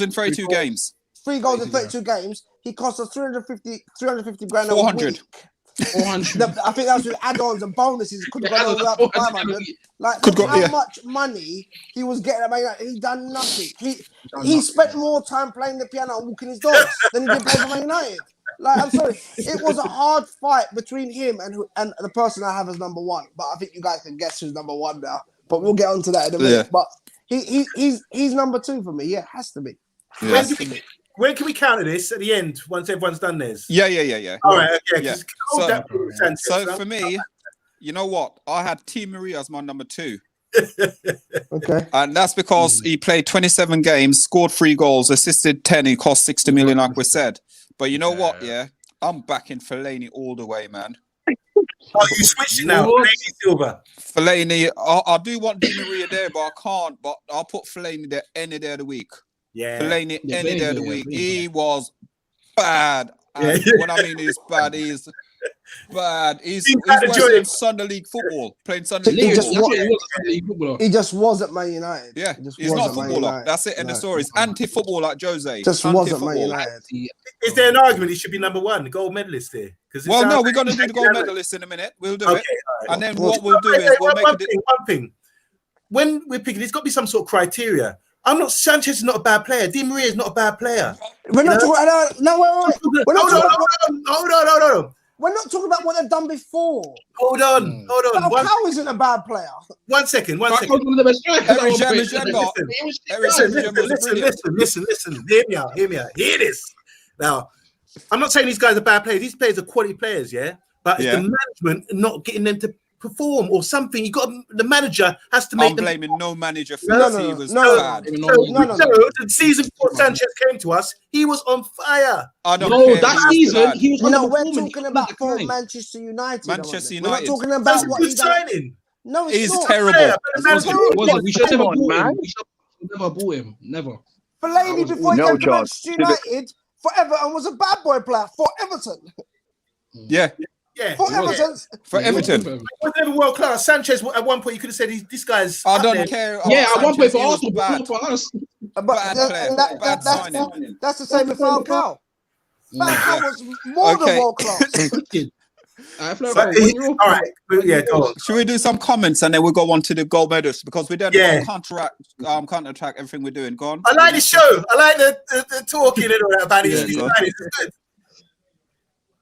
in 32 games. 3 goals in 32 games. He cost us 350 grand 400. a week. 400. I think that's with add-ons and bonuses. Could have gone over up to 500. Like, how much money he was getting at Man United. He done nothing. He spent more time playing the piano and walking his dogs than he did playing for Man United. Like, I'm sorry. It was a hard fight between him and the person I have as number 1. But I think you guys can guess who's number 1 now. But we'll get onto that in a minute. Yeah. But he's number 2 for me. Yeah, has to be. Has to be. Where can we counter this at the end once everyone's done this? Yeah. All right, okay. Yeah. So for me, you know what? I had Team Maria as my number 2. Okay. And that's because he played 27 games, scored 3 goals, assisted 10, he cost 60 million, like we said. But you know what? Yeah, I'm backing Fellaini all the way, man. Oh, you switching now? Fellaini Silva. Fellaini, I do want Di Maria there, but I can't. But I'll put Fellaini there any day of the week. Yeah. Fellaini any day of the week. He was bad. And what I mean is bad. He's bad. He's worse than Sunday League football. Playing Sunday League football. He just wasn't Man United. Yeah, he's not a footballer. That's it. End of story. He's anti-football like Jose. Just wasn't Man United. Is there an argument he should be number one, the gold medalist there? Well, no, we're going to do the gold medalist in a minute. We'll do it. Right. And then what we'll do is we'll make one thing. When we're picking, there's got to be some sort of criteria. Sanchez is not a bad player. Di Maria is not a bad player. We're not talking. Hold on. We're not talking about what they've done before. Hold on. Falcao isn't a bad player. One second. Listen. Hear me out. Hear this. Now, I'm not saying these guys are bad players. These players are quality players, yeah? But it's the management not getting them to perform or something. The manager has to make. I'm blaming no manager for bad. So the season before Sanchez came to us, he was on fire. That season he was. We're talking about for Manchester United. We're not talking about what he's signing. No, he's terrible. We should never bought him. We should never bought him. Never. Fellaini before he came to Manchester United for Everton was a bad boy player for Everton. Yeah. For Everton. He was never world class. Sanchez, at one point, you could have said this guy's. I don't care. At one point for Arsenal, bad for us. Bad signing. That's the same with Falcao. Falcao was more than world class. All right. Yeah, go on. Should we do some comments and then we'll go on to the gold medals because we don't counterattack everything we're doing. Go on. I like the show. I like the talking and all that about it. It's good.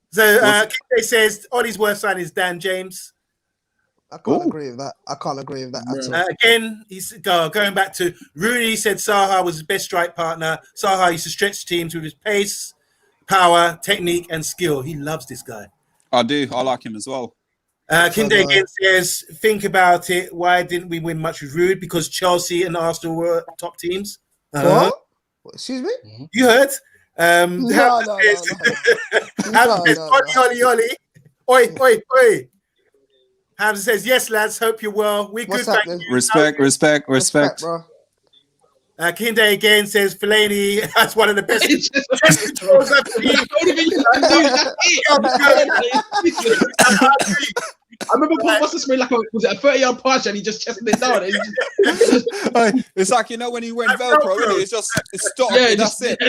So, Kike says, Ollie's worst sign is Dan James. I can't agree with that. At all. Again, he's going back to Rooney said Saha was his best strike partner. Saha used to stretch teams with his pace, power, technique, and skill. He loves this guy. I do. I like him as well. Kinde again says, think about it. Why didn't we win much with Rude? Because Chelsea and Arsenal were top teams. What? Excuse me? You heard? No. Ollie. Oi. Hamza says, yes, lads, hope you're well. We're good. Respect, bro. Kinde again says, Fellaini has one of the best chest controls I've seen. I remember what's this made was it a 30-yard pass and he just chested it down? It's like, when he went Velcro, really, it's stopped. Yeah, that's it.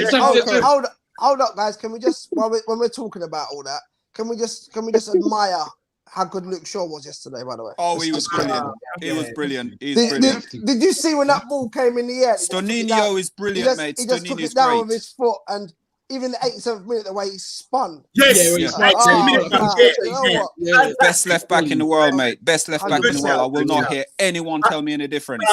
Hold up, guys. Can we just when we're talking about all that, can we just admire how good Luke Shaw was yesterday? By the way, he was brilliant. He was brilliant. Did you see when that ball came in the air? Stonino is brilliant, mate. He just took it down with his foot and. Even the 87th minute, the way he spun. Best left back in the world, mate. Best left back in the world. I will not hear anyone tell me any difference.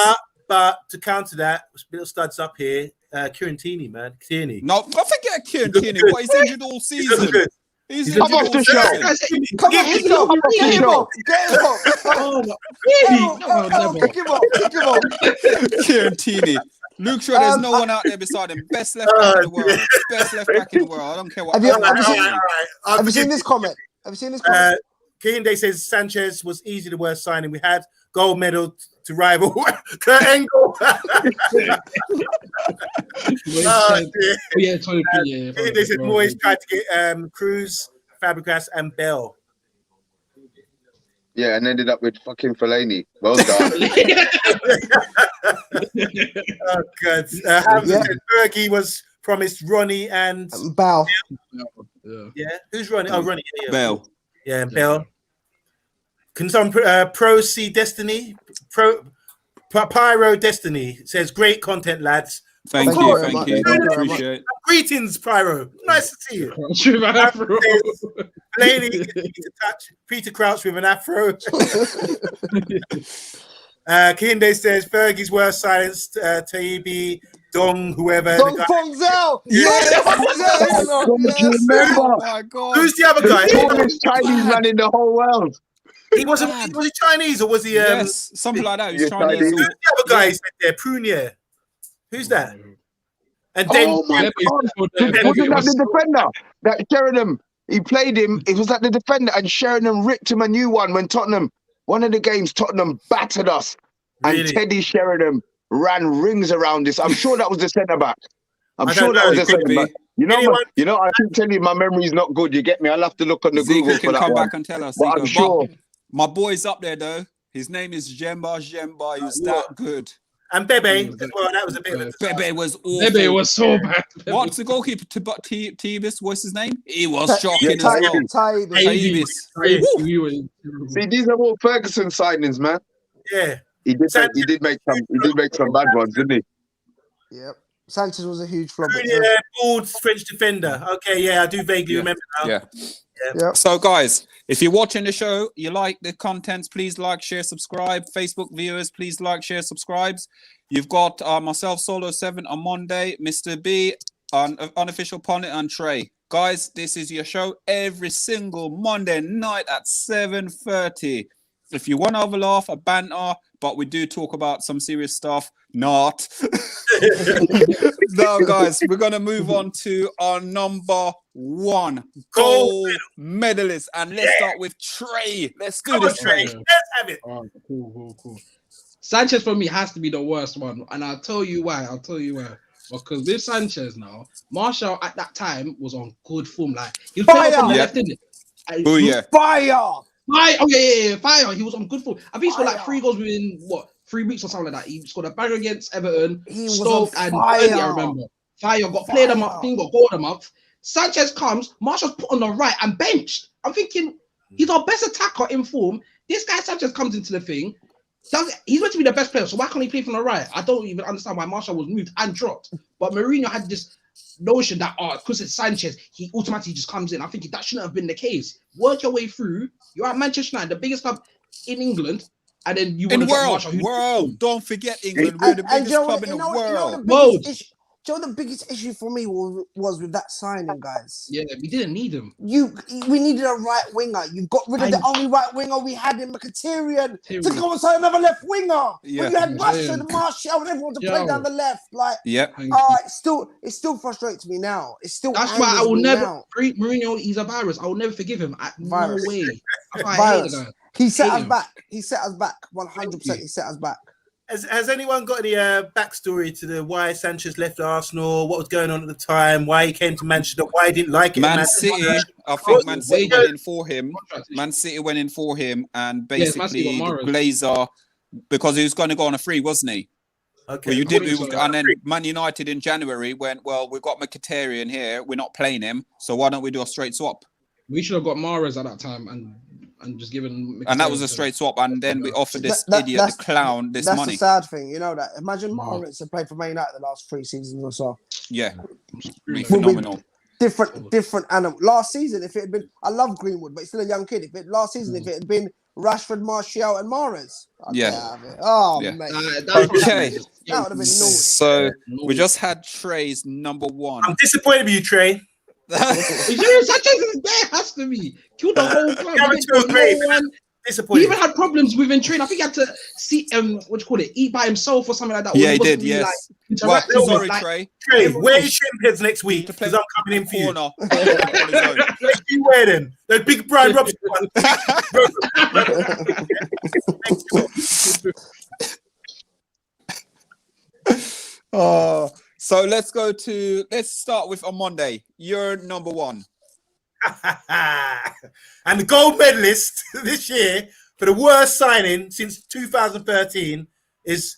But to counter that, little studs up here, Kieran Tierney, man. Tierney. No, I forget Kieran Tierney. What, he's injured all season. He's injured all season. Come on, get him up. Pick him up. Kieran Tierney. Luke Shaw, there's no one out there beside him. Best left back in the world. Best left back in the world. I don't care what. Have you seen this comment? Kinde says Sanchez was easily the worst signing we had. Gold medal to rival Kurt Engel. Kinde says Moyes tried to get Cruz, Fabregas, and Bell. Yeah, and ended up with fucking Fellaini. Well done. Oh, God. Fergie was promised Ronnie and Bell. Yeah. Who's Ronnie? Oh, Ronnie. Yeah. Bell. Yeah, Bell. Can someone Pro C Destiny? Pyro Destiny says, great content, lads. Thank you. Appreciate it. Greetings, Pyro. Nice to see you. Lady, Peter Crouch with an afro. Kinde says Fergie's worst silenced Taibi, Dong, whoever. Dong Fongzell. Oh my God. Who's the other guy? Tallest Chinese man in the whole world. Was he Chinese or was he? Yes, something like that. He's Chinese. Who's the other guy said there? Prunier. Who's that? And then, wasn't that the defender that Sheringham? He played him. It was like the defender, and Sheringham ripped him a new one when Tottenham. One of the games, Tottenham battered us, and Teddy Sheringham ran rings around this. I'm sure that was the centre back. I'm I sure don't that know, was it the could same. be. But I keep telling you my memory's not good. You get me? I'll have to look on the Zico Google for can that come one. back and tell us. But Zico. I'm sure. My boy's up there though. His name is Jemba. He's that good. And Bebe as well. That was a bit of a Bebe was awful. Bebe was so bad. What's the goalkeeper? Tibis, what's his name? He was Ta- shocking yeah, as well. Taibis. Taibis. See, these are all Ferguson signings, man. yeah. He did make some bad ones, didn't he? Yep. Sanchez was a huge flop. Bald French defender. Okay, yeah, I do vaguely remember now. Yeah. Yep. So, guys, if you're watching the show, you like the contents, please like, share, subscribe. Facebook viewers, please like, share, subscribe. You've got myself, Solo7, Omondi, Mr. B, unofficial pundit, and Trey. Guys, this is your show every single Monday night at 7:30. If you want to have a laugh, a banter, but we do talk about some serious stuff, not. No, guys, we're going to move on to our number 1 gold medalist. And let's start with Trey. Let's do this, Trey. Let's have it. Oh, cool. Sanchez for me has to be the worst one. And I'll tell you why. Because with Sanchez now, Martial at that time was on good form. Like, he was playing from the left, didn't he? Oh, yeah. Fire! Fire! Oh, yeah, fire. He was on good form. I think he scored like 3 goals within, 3 weeks or something like that. He scored a banger against Everton, Stoke, and Burnley, I remember. Fire got played them up, got goaled them up. Sanchez comes, Martial's put on the right and benched. I'm thinking, he's our best attacker in form. This guy Sanchez comes into the thing. He's meant to be the best player, so why can't he play from the right? I don't even understand why Martial was moved and dropped. But Mourinho had this notion that, because it's Sanchez, he automatically just comes in. I think that shouldn't have been the case. Work your way through. You're at Manchester United, the biggest club in England, and then you want to drop Martial. World. Don't forget England. We're the biggest club in the world. Do you know the biggest issue for me was with that signing, guys? Yeah, we didn't need him. We needed a right winger. You got rid of the only right winger we had in Mkhitaryan to go and sign another left winger. Yeah. When you had Rashford, Martial, and everyone to play down the left. Like, it still frustrates me now. That's why I will never. Mourinho, he's a virus. I will never forgive him. No way. I hate the guy. He set us back. 100%. He set us back. Has anyone got any backstory to why Sanchez left Arsenal? What was going on at the time? Why he came to Manchester? Why he didn't like it? Man City, I think Man City went in for him. Man City went in for him, and basically the Glazer, because he was going to go on a free, wasn't he? Okay. Well, and then Man United in January went, well, we've got Mkhitaryan here. We're not playing him, so why don't we do a straight swap? We should have got Mahrez at that time and just given. And that was a straight swap, and then we offered this idiot, the clown, this money. That's the sad thing, you know that. Imagine Mahrez had played for Man United the last 3 seasons or so. Yeah, phenomenal. Different animal. Last season, if it had been, I love Greenwood, but he's still a young kid. If it had been Rashford, Martial, and Mahrez, mate. Okay. That would have been naughty. So we just had Trey's number 1. I'm disappointed with you, Trey. Sanchez is there, has to be. Killed the whole club. He even had problems within training. I think he had to see eat by himself or something like that. Yeah, he did. Yes. Sorry, Trey. Trey, wear your shrimp heads next week because I'm coming in for you. Let's be wearing those big Brian Robson ones. So let's start with Omondi. You're number 1. And the gold medalist this year for the worst signing since 2013 is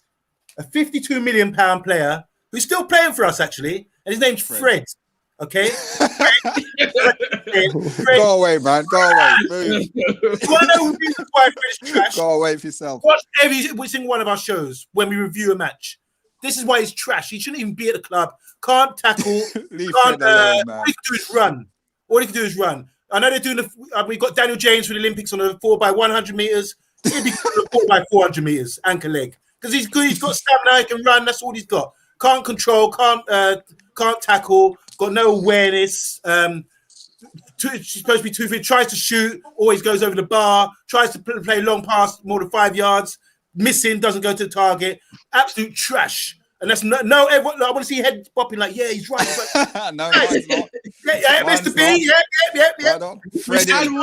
a £52 million player who's still playing for us, actually. And his name's Fred. Okay? Fred. Go away, man. Go away. Move. You want to know why Fred's trash? Go away for yourself. Watch every single one of our shows when we review a match. This is why he's trash. He shouldn't even be at the club. Can't tackle. Can't. All he can do is run. I know they're doing we've got Daniel James for the Olympics on the 4x100 meters. He'd be good at 4x400 meters, anchor leg, because he's good. He's got stamina. He can run. That's all he's got. Can't control. Can't tackle. Got no awareness. She's supposed to be 2 feet. Tries to shoot. Always goes over the bar. Tries to play long pass more than 5 yards. Missing, doesn't go to the target. Absolute trash. And that's I want to see head bopping like, yeah, he's right. No, mine's not. Yeah, Mr. B. Yeah. Fred in.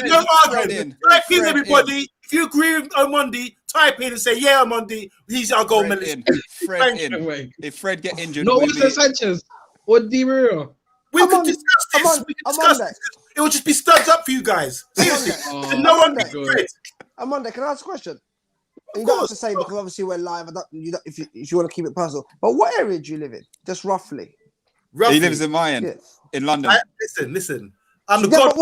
No argument. Please, everybody, if you agree with Omondi, type in and say, yeah, Omondi, he's our goal medalist. Fred in. If Fred get injured, No, Wilson Sanchez or Di Maria. We could discuss this. We could discuss this. It will just be studs up for you guys. Seriously. No one can Fred. Omondi, can I ask a question? You don't have to say because obviously we're live. If you want to keep it personal, but what area do you live in? Just roughly. He lives in Mayan, in London. Listen. I'm the god.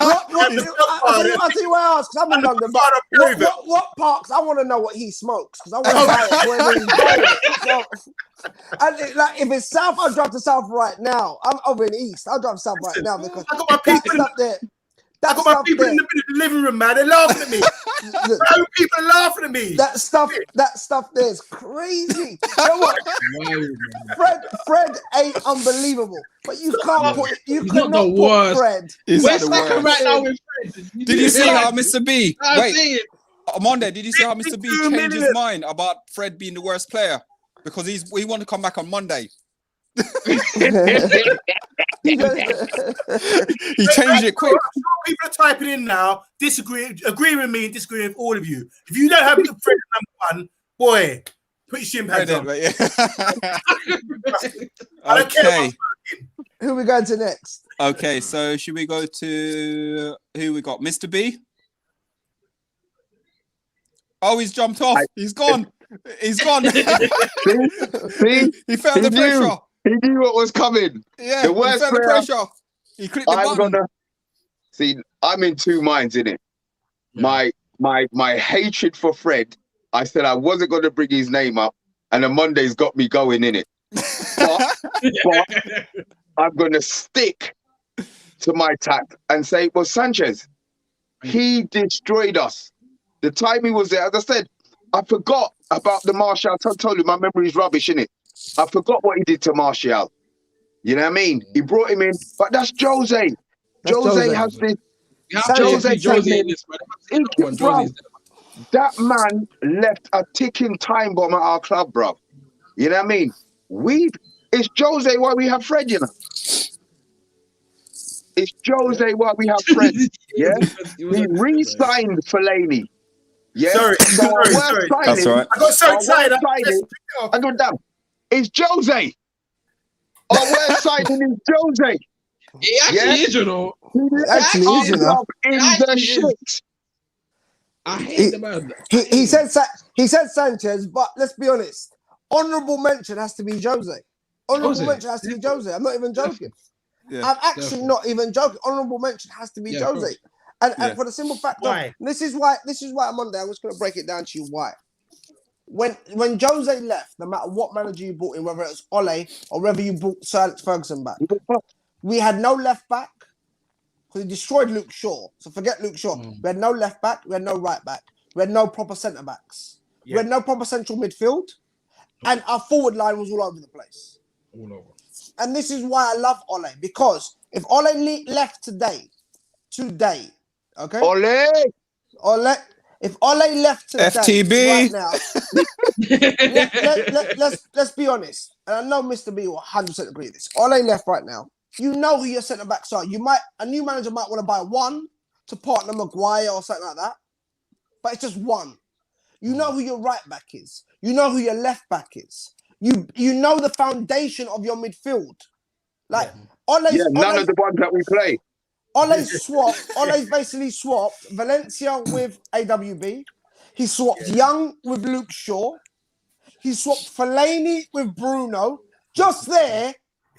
I'll tell you why I ask, because I'm in London. But what parks? I want to know what he smokes, because I want to buy it where he's going. And like, if it's south, I'll drive to south right now. I'm over in the east. I'll drive south right now because I got my people up there. I got my people in the living room, man. They're laughing at me. People are laughing at me. That stuff there is crazy. You know what? Fred ain't unbelievable, but you can't put. You cannot put Fred. We're stuck right now with Fred. Did you see how Mr. B? Wait, Omondi, did you see how Mr. B changed his mind about Fred being the worst player because he want to come back on Monday? He changed it quick. People are typing in now. Agree with me, disagree with all of you. If you don't have Fred number 1, boy, put your shin pads on. I don't care. Who we going to next? Okay, so should we go to who we got? Mr. B. Oh, he's jumped off. He's gone. He's gone. See? He felt the pressure. He knew what was coming. Yeah, the worst he felt the pressure. He clicked the button. See, I'm in two minds, innit? Yeah. My hatred for Fred, I said I wasn't going to bring his name up, and the Monday's got me going, innit? But I'm going to stick to my tack and say it was Sanchez. He destroyed us. The time he was there, as I said, I forgot about the Martial. I told you my memory is rubbish, innit? I forgot what he did to Martial. You know what I mean? He brought him in, but that's Jose. Jose has this. That man left a ticking time bomb at our club, bro. You know what I mean? It's Jose why we have Fred, you know. It's Jose why we have Fred. Yeah, he re-signed Fellaini. Yeah, sorry. That's right. I got so excited. I got down. It's Jose. Our worst signing is Jose. He actually is, you know. I hate the man. He said Sanchez, but let's be honest. Honorable mention has to be Jose. Honorable mention has to be Jose. I'm not even joking. Yeah, I'm actually not even joking. Honorable mention has to be Jose. And for the simple fact that this is why I'm on there. I'm just going to break it down to you why. When Jose left, no matter what manager you brought in, whether it was Ole or whether you brought Sir Alex Ferguson back, we had no left back because he destroyed Luke Shaw. So forget Luke Shaw. We had no left back. We had no right back. We had no proper centre backs. Yeah. We had no proper central midfield, and our forward line was all over the place. All over. And this is why I love Ole, because if Ole left today, okay, Ole. If Ole left today, FTB. Right now, let's be honest. And I know Mr. B will 100% agree with this. Ole left right now. You know who your centre backs are. A new manager might want to buy one to partner Maguire or something like that, but it's just one. You know who your right back is. You know who your left back is. You know the foundation of your midfield. Like Ole's none of the ones that we play. Ole's basically swapped Valencia with AWB. He swapped Young with Luke Shaw. He swapped Fellaini with Bruno. Just there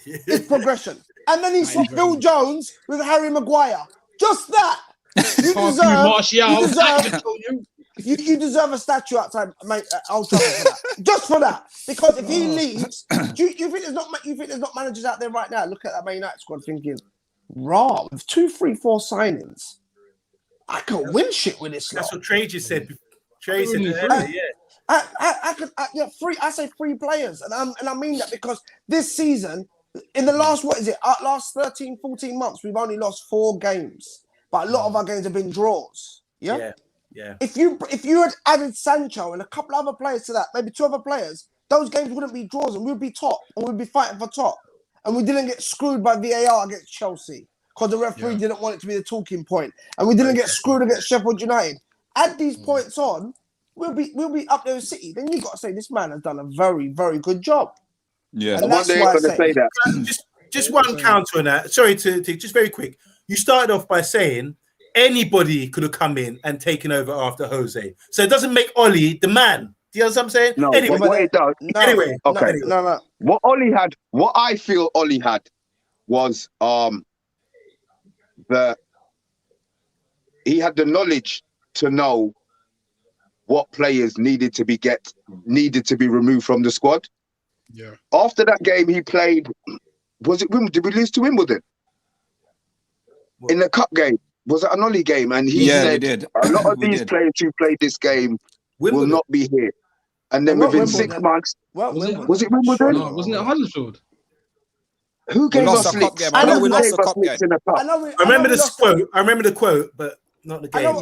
is progression. And then he swapped Phil Jones with Harry Maguire. Just that. You deserve a statue outside Old Trafford for that. Just for that. Because if he leaves, do you think there's not managers out there right now? Look at that Man United squad thinking, raw, with 2, 3, 4 signings, I can win shit with this. That's what Trey just said. Trey said, I say 3 players, and I mean that because this season, in the last last 13, 14 months, we've only lost 4 games, but a lot of our games have been draws. Yeah. If you had added Sancho and a couple other players to that, maybe 2 other players, those games wouldn't be draws, and we'd be top, and we'd be fighting for top. And we didn't get screwed by VAR against Chelsea because the referee didn't want it to be the talking point. And we didn't get screwed against Sheffield United. Add these points on, we'll be up there with City. Then you got to say this man has done a very, very good job. Yeah. And that's why I say that. Just one counter on that. Sorry to just very quick. You started off by saying anybody could have come in and taken over after Jose. So it doesn't make Oli the man. Do you know what I'm saying? No, anyway, what it does. Anyway, okay. No. What I feel Oli had was he had the knowledge to know what players needed to be removed from the squad. Yeah. After that game, he played. Was it Wimbledon? Did we lose to Wimbledon? What? In the cup game? Was it an Oli game? And he said a lot of these players who played this game will not be here. And then within 6 months, was it Wimbledon? No, wasn't it Huddersfield? Who gave us a cup licks? game. I know we lost a cup game. In the cup. I remember the quote. I remember the quote, but not the game. I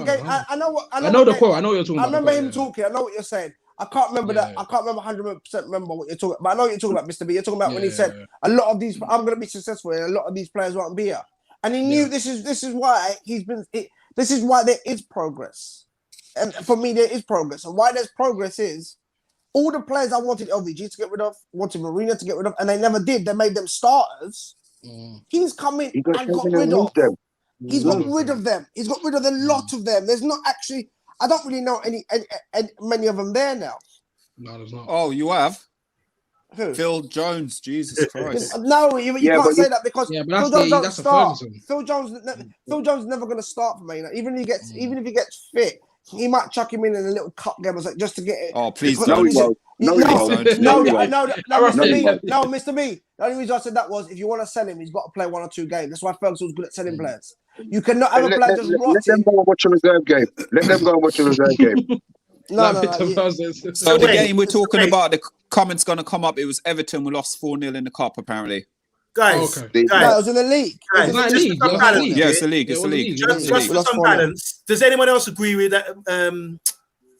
know the quote. I know what you're talking about. I remember him talking. I know what you're saying. I can't remember that. I can't remember 100% remember what you're talking about. But I know what you're talking about, Mr. B. You're talking about when he said a lot of these, I'm going to be successful, and a lot of these players won't be here. And he knew this is why he's been. This is why there is progress. And for me, there is progress. And why there's progress is all the players I wanted LVG to get rid of, wanted Marina to get rid of, and they never did. They made them starters. He's come in and got rid of them. He's got rid of them. He's got rid of a lot of them. There's not actually. I don't really know any many of them there now. No, there's not. Oh, you have? Who? Phil Jones. Jesus Christ. No, you can't say that because Phil Jones don't start. Ferguson. Phil Jones is never going to start for me. Even if he gets fit, he might chuck him in a little cup game or something just to get it. Oh, please don't. don't. No, Mr. B. The only reason I said that was if you want to sell him, he's got to play 1 or 2 games. That's why Ferguson was good at selling players. You cannot have a player just rotting. Let them go and watch a reserve game. No. So the game we're talking about, the comments going to come up. It was Everton. We lost 4-0 in the cup, apparently. Guys, No, it was in the league. Guys, Yeah, it's the league. It's the league. Just for some balance, does anyone else agree with that?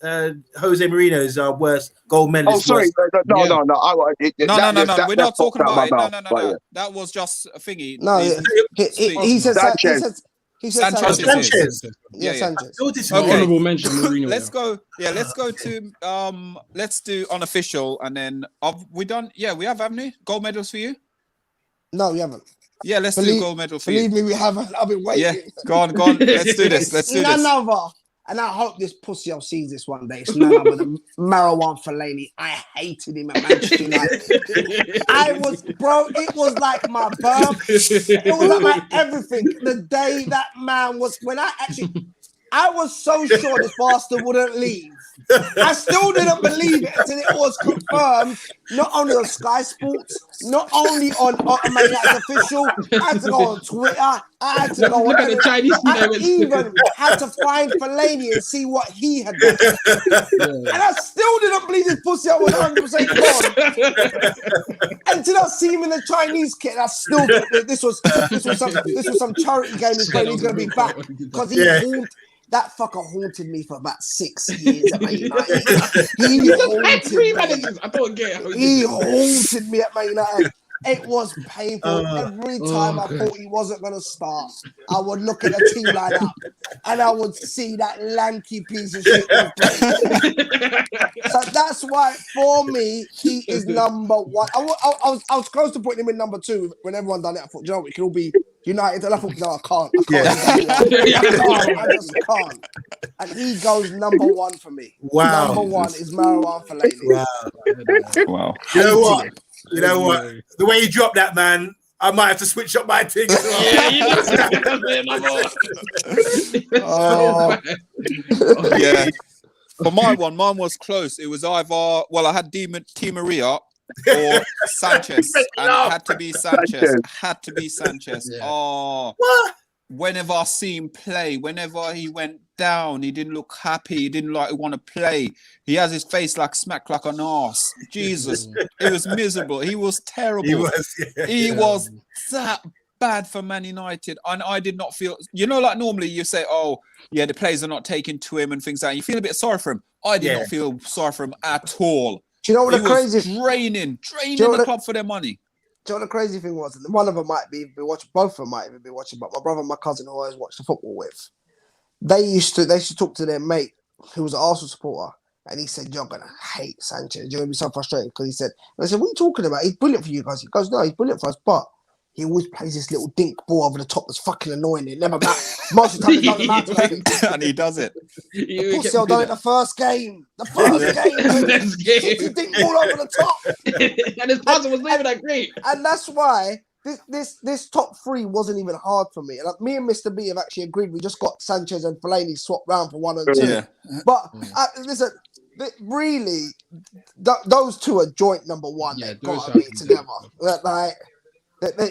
Jose Mourinho is our worst gold medalist. Oh, sorry. No. We're not talking about it. No. That was just a thingy. No, he said Sanchez. He said Sanchez. Yeah, Sanchez. Okay. Honorable mention Mourinho. Let's go to let's do unofficial, and then have we done? Yeah, we have, haven't we? Gold medals for you? No, we haven't. Yeah, let's do gold medal for you. Believe me, we haven't. I've been waiting. Yeah, go on. Let's do this. None other. And I hope this pussy sees this one day. It's none other than Marwan Fellaini. I hated him at Manchester United. It was like my birth. It was like my everything. The day that man was, I was so sure this bastard wouldn't leave. I still didn't believe it until it was confirmed, not only on Sky Sports, not only on Man United's official. I had to go on Twitter. I had to go on the Chinese. I even had to find Fellaini and see what he had done. And I still didn't believe this pussy was 100% gone. Until I see him in the Chinese kit, and I still thought this was some charity game he's playing. He's going to be back because that fucker haunted me for about 6 years at Man United. He haunted me at Man United. It was painful. Every time I thought he wasn't going to start, I would look at the team lineup and I would see that lanky piece of shit. So that's why, for me, he is number 1. I was close to putting him in number 2 when everyone done it. I thought, you know, we can all be United. And I thought, no, I can't. I just can't. And he goes number 1 for me. Wow. Number 1 is Marwan Fellaini. Wow. You know what? The way you dropped that, man, I might have to switch up my thing as well. Yeah. For mine was close. It was either, I had Di Maria or Sanchez. And it had to be Sanchez. Yeah. Oh. What? Whenever I see him play, whenever he went down, he didn't look happy. He didn't want to play. He has his face smacked like an arse. Jesus, it was miserable. He was terrible. He was that bad for Man United, and I did not feel. Like normally you say, "Oh, yeah, the players are not taking to him and things like that." You feel a bit sorry for him. I did not feel sorry for him at all. Do you know what the crazy? Draining the club for their money. Do you know what the crazy thing was? One of them might be watching. Both of them might even be watching. But my brother and my cousin, who I always watch the football with, they used to talk to their mate who was an Arsenal supporter, And he said, you're going to hate Sanchez. You're going to be so frustrated because he said, and I said, what are you talking about? He's brilliant for you guys. He goes, no, he's brilliant for us. But he always plays this little dink ball over the top that's fucking annoying. It never matters. Most of the time, it doesn't matter. And he does it. Pussy done it the first game. The first game. He dink ball over the top. And his passing was not even that great. And that's why this top three wasn't even hard for me. And like, me and Mr. B have actually agreed. We just got Sanchez and Fellaini swapped round for 1 and 2. Yeah. But listen, really, those two are joint number one. Yeah, They've got to be together.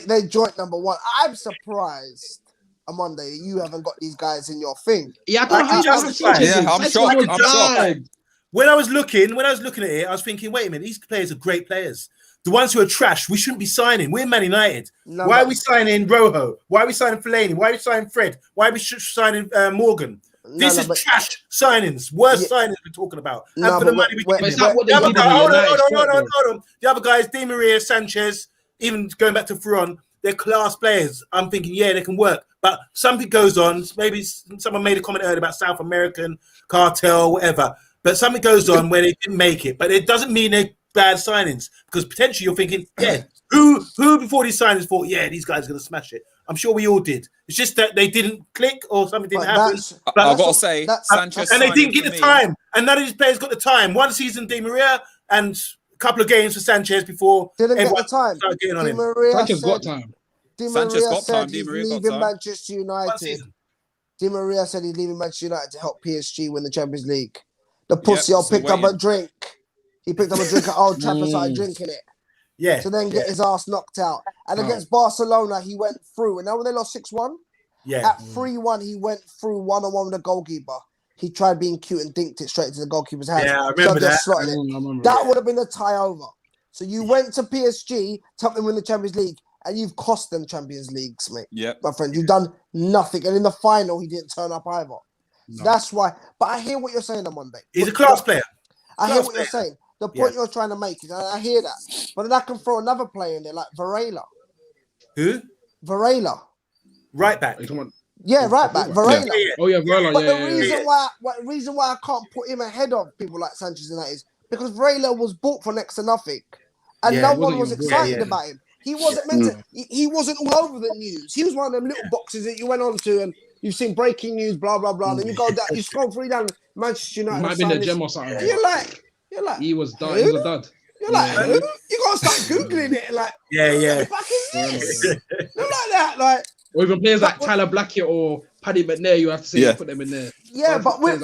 They joint number one. I'm surprised, Omondi, you haven't got these guys in your thing. Yeah, I don't know. I'm shocked. I'm shocked. When I was looking at it, I was thinking, wait a minute, these players are great players. The ones who are trash, we shouldn't be signing. We're Man United. No, why are we signing Rojo? Why are we signing Fellaini? Why are we signing Fred? Why are we signing Morgan? This is trash signings. Worst signings we're talking about. And for the money we get. Hold on. The other guys, Di Maria, Sanchez, even going back to Furon, they're class players. I'm thinking, yeah, they can work. But something goes on. Maybe someone made a comment earlier about South American cartel, whatever. But something goes on where they didn't make it. But it doesn't mean they're bad signings, because potentially you're thinking, yeah, who before these signings thought, yeah, these guys are going to smash it? I'm sure we all did. It's just that they didn't click or something didn't happen. I've got to say, Sanchez and they didn't get the time. And none of these players got the time. One season, Di Maria, and a couple of games for Sanchez before didn't get the time. Started getting on him. Sanchez got time. Sanchez got time. Di Maria leaving Manchester United. Di Maria said he's leaving Manchester United to help PSG win the Champions League. The pussy picked up a drink. He picked up a drink at Old Trafford, started drinking it. Yeah. To then get his ass knocked out. And against Barcelona, he went through. And now when they lost 6-1, at 3-1, he went through one-on-one with the goalkeeper. He tried being cute and dinked it straight to the goalkeeper's hand. Yeah, I remember that. That would have been a tie over. So you went to PSG to help them win the Champions League, and you've cost them Champions Leagues, mate. Yep. My friend, you've done nothing. And in the final, he didn't turn up either. No. That's why. But I hear what you're saying on Monday. He's a class player. I hear what you're saying. The point you're trying to make is, I hear that. But then I can throw another player in there, like Varela. Who? Varela. Right back. Yeah, right back. Varela. Yeah. Oh, yeah, Varela. But the reason why I can't put him ahead of people like Sanchez and that is because Varela was bought for next to nothing. And no one was excited about him. He wasn't meant to. He wasn't all over the news. He was one of them little boxes that you went on to and you've seen breaking news, blah, blah, blah. Then you go down, you scroll through down Manchester United. Might have been a gem or something. You're like, he was dud. He was a dud. You're like, who? You gotta start googling it. Like, yeah. What the fuck is this? Not like that. Like, or even players like Tyler Blackett or Paddy McNair, you have to say put them in there. Yeah, but with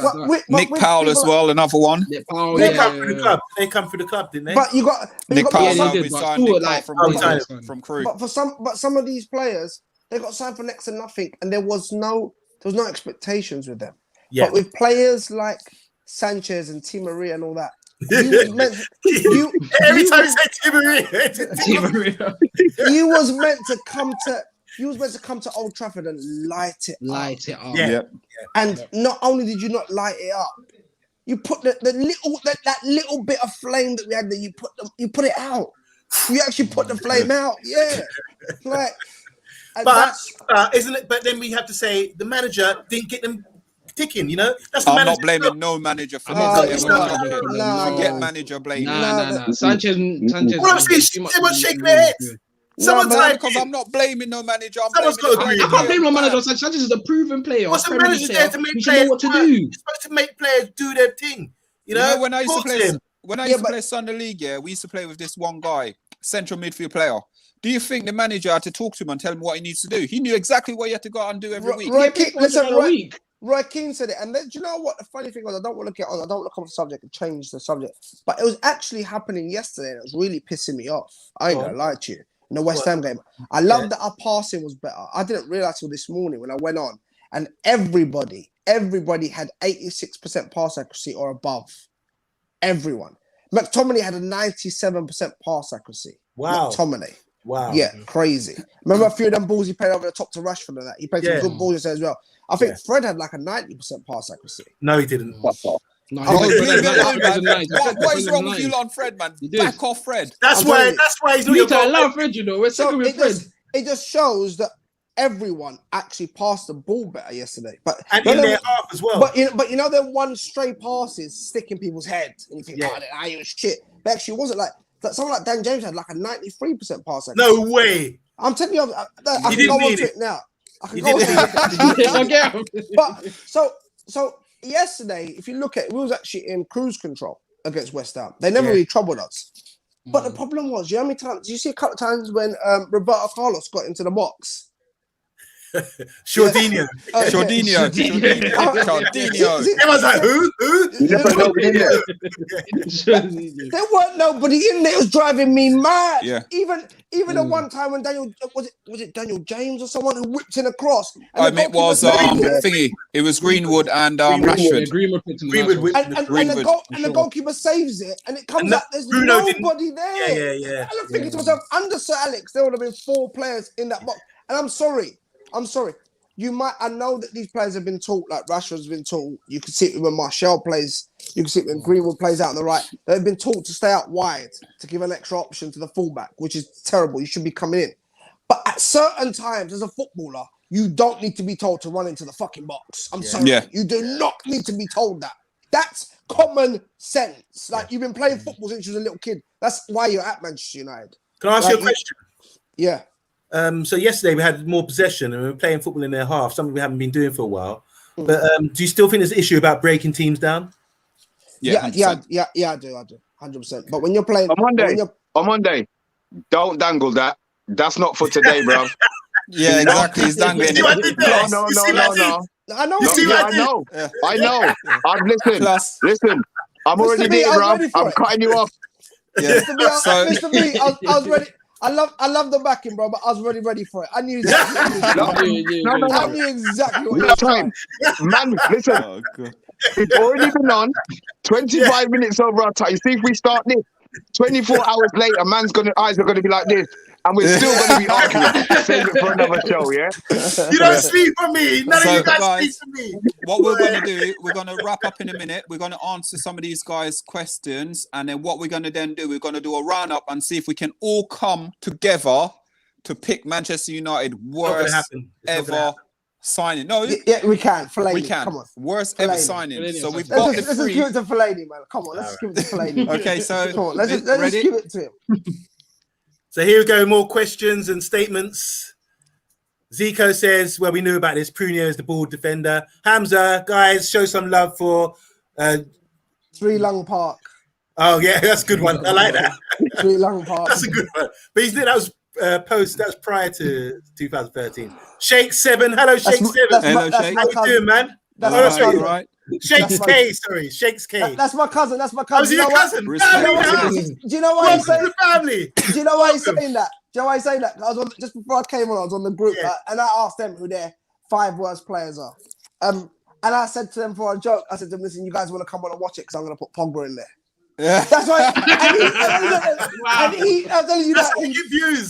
Nick Powell as well, another one. Nick Powell, they come through the club. They come through the club, didn't they? But you got Nick Powell. We signed Nick Powell from Crewe. But some of these players, they got signed for next to nothing, and there was no expectations with them. Yeah. But with players like Sanchez and Di Maria and all that, every time you say Di Maria, you was meant to come to Old Trafford and light it up. Yeah. And not only did you not light it up, you put that little bit of flame that we had there. You put it out. You actually put the flame out. Yeah. Like. But isn't it? But then we have to say the manager didn't get them ticking. You know, that's the I'm not blaming no manager for this. Get manager blame. Nah. Sanchez. Well, everyone's shaking their heads. Because I'm not blaming no manager. I can't blame no manager. Sanchez is a proven player. What's the manager there to make players know what to do? He's supposed to make players do their thing. You know, when I used to play Sunday League, we used to play with this one guy, central midfield player. Do you think the manager had to talk to him and tell him what he needs to do? He knew exactly what he had to go out and do every week. Roy Keane said it. And then, do you know what the funny thing was? I don't want to come off the subject and change the subject. But it was actually happening yesterday. And it was really pissing me off. I ain't going to lie to you. In the West Ham game. I love that our passing was better. I didn't realise till this morning when I went on. And everybody had 86% pass accuracy or above. Everyone. McTominay had a 97% pass accuracy. Wow. McTominay. Wow. Yeah, crazy. Remember a few of them balls he played over the top to Rashford and that? He played some good balls as well. I think Fred had like a 90% pass accuracy. No, he didn't. What is wrong with you lot on Fred, man? Back off Fred. That's why he's not your I love Fred, you know. We're second with Fred. It just shows that everyone actually passed the ball better yesterday. But And in their half as well. But you know, them one stray passes stick in people's heads, and you think, oh, you shit. But actually, it wasn't like that. Someone like Dan James had like a 93% pass. No way. I'm telling you, I can go on to it now. I can go on to it. But so yesterday, if you look at it, we was actually in cruise control against West Ham. They never really troubled us. But the problem was, you know how many times? You see a couple of times when Roberto Carlos got into the box. Shordinho. Shordinho. It was like, who? There weren't nobody in there. It was driving me mad. Yeah. Even the one time when Daniel was it Daniel James or someone who whipped in across. I mean, it was thingy. It was Greenwood and Rashford. Greenwood and the goalkeeper saves it, and it comes out. There's nobody there. Yeah. I don't think to myself, under Sir Alex, there would have been 4 players in that box. And I'm sorry. I know that these players have been taught, like Rashford's been taught. You can see it when Martial plays. You can see it when Greenwood plays out on the right. They've been taught to stay out wide, to give an extra option to the fullback, which is terrible. You should be coming in. But at certain times, as a footballer, you don't need to be told to run into the fucking box. I'm sorry. Yeah. You do not need to be told that. That's common sense. Like, you've been playing football since you was a little kid. That's why you're at Manchester United. Can I ask you a question? Yeah. So yesterday we had more possession and we were playing football in their half, something we haven't been doing for a while. But do you still think there's an issue about breaking teams down? Yeah, I do, 100%. But when you're playing on Monday, don't dangle that. That's not for today, bro. Yeah, exactly. He's dangling it. No. I know. I know. Listen. I'm already there, bro. I'm cutting you off. Yeah. Mr. B, I was ready. I love the backing, bro, but I was ready for it. I knew exactly. I knew exactly what was time. Man, listen. We've already been on 25 minutes over our time. You see, if we start this 24 hours later, eyes are gonna be like this. And we're still going to be arguing. Save it for another show, yeah? You don't sleep for me. None of you guys sleep for me. What we're going to do, we're going to wrap up in a minute. We're going to answer some of these guys' questions. And then what we're going to then do, we're going to do a roundup and see if we can all come together to pick Manchester United worst ever signing. No, yeah, we can. Fellaini. We can. Come on. Worst ever signing. Fellaini. So we've let's got just give it to Fellaini, man. Come on, let's give it to Fellaini. Okay, so come on, let's just give it to him. So here we go, more questions and statements. Zico says, well, we knew about this. Prunio is the ball defender. Hamza, guys, show some love for 3 Lung Park. Oh, yeah, that's a good one. I like that. 3 Lung Park. That's a good one. But that was prior to 2013. Shake 7. Hello, Shake 7. Hello, Shake. How you doing, man? That's my cousin. Right. Shakes K, sorry. Shakes K. That's my cousin. Oh, is your cousin? Do you know why he's saying the family? Do you know why he's saying that? Do you know why he's saying that? Just before I came on, I was on the group and I asked them who their 5 worst players are. And I said to them for a joke, I said to them, listen, you guys want to come on and watch it because I'm going to put Pogba in there. Yeah. That's why. I'm telling you that.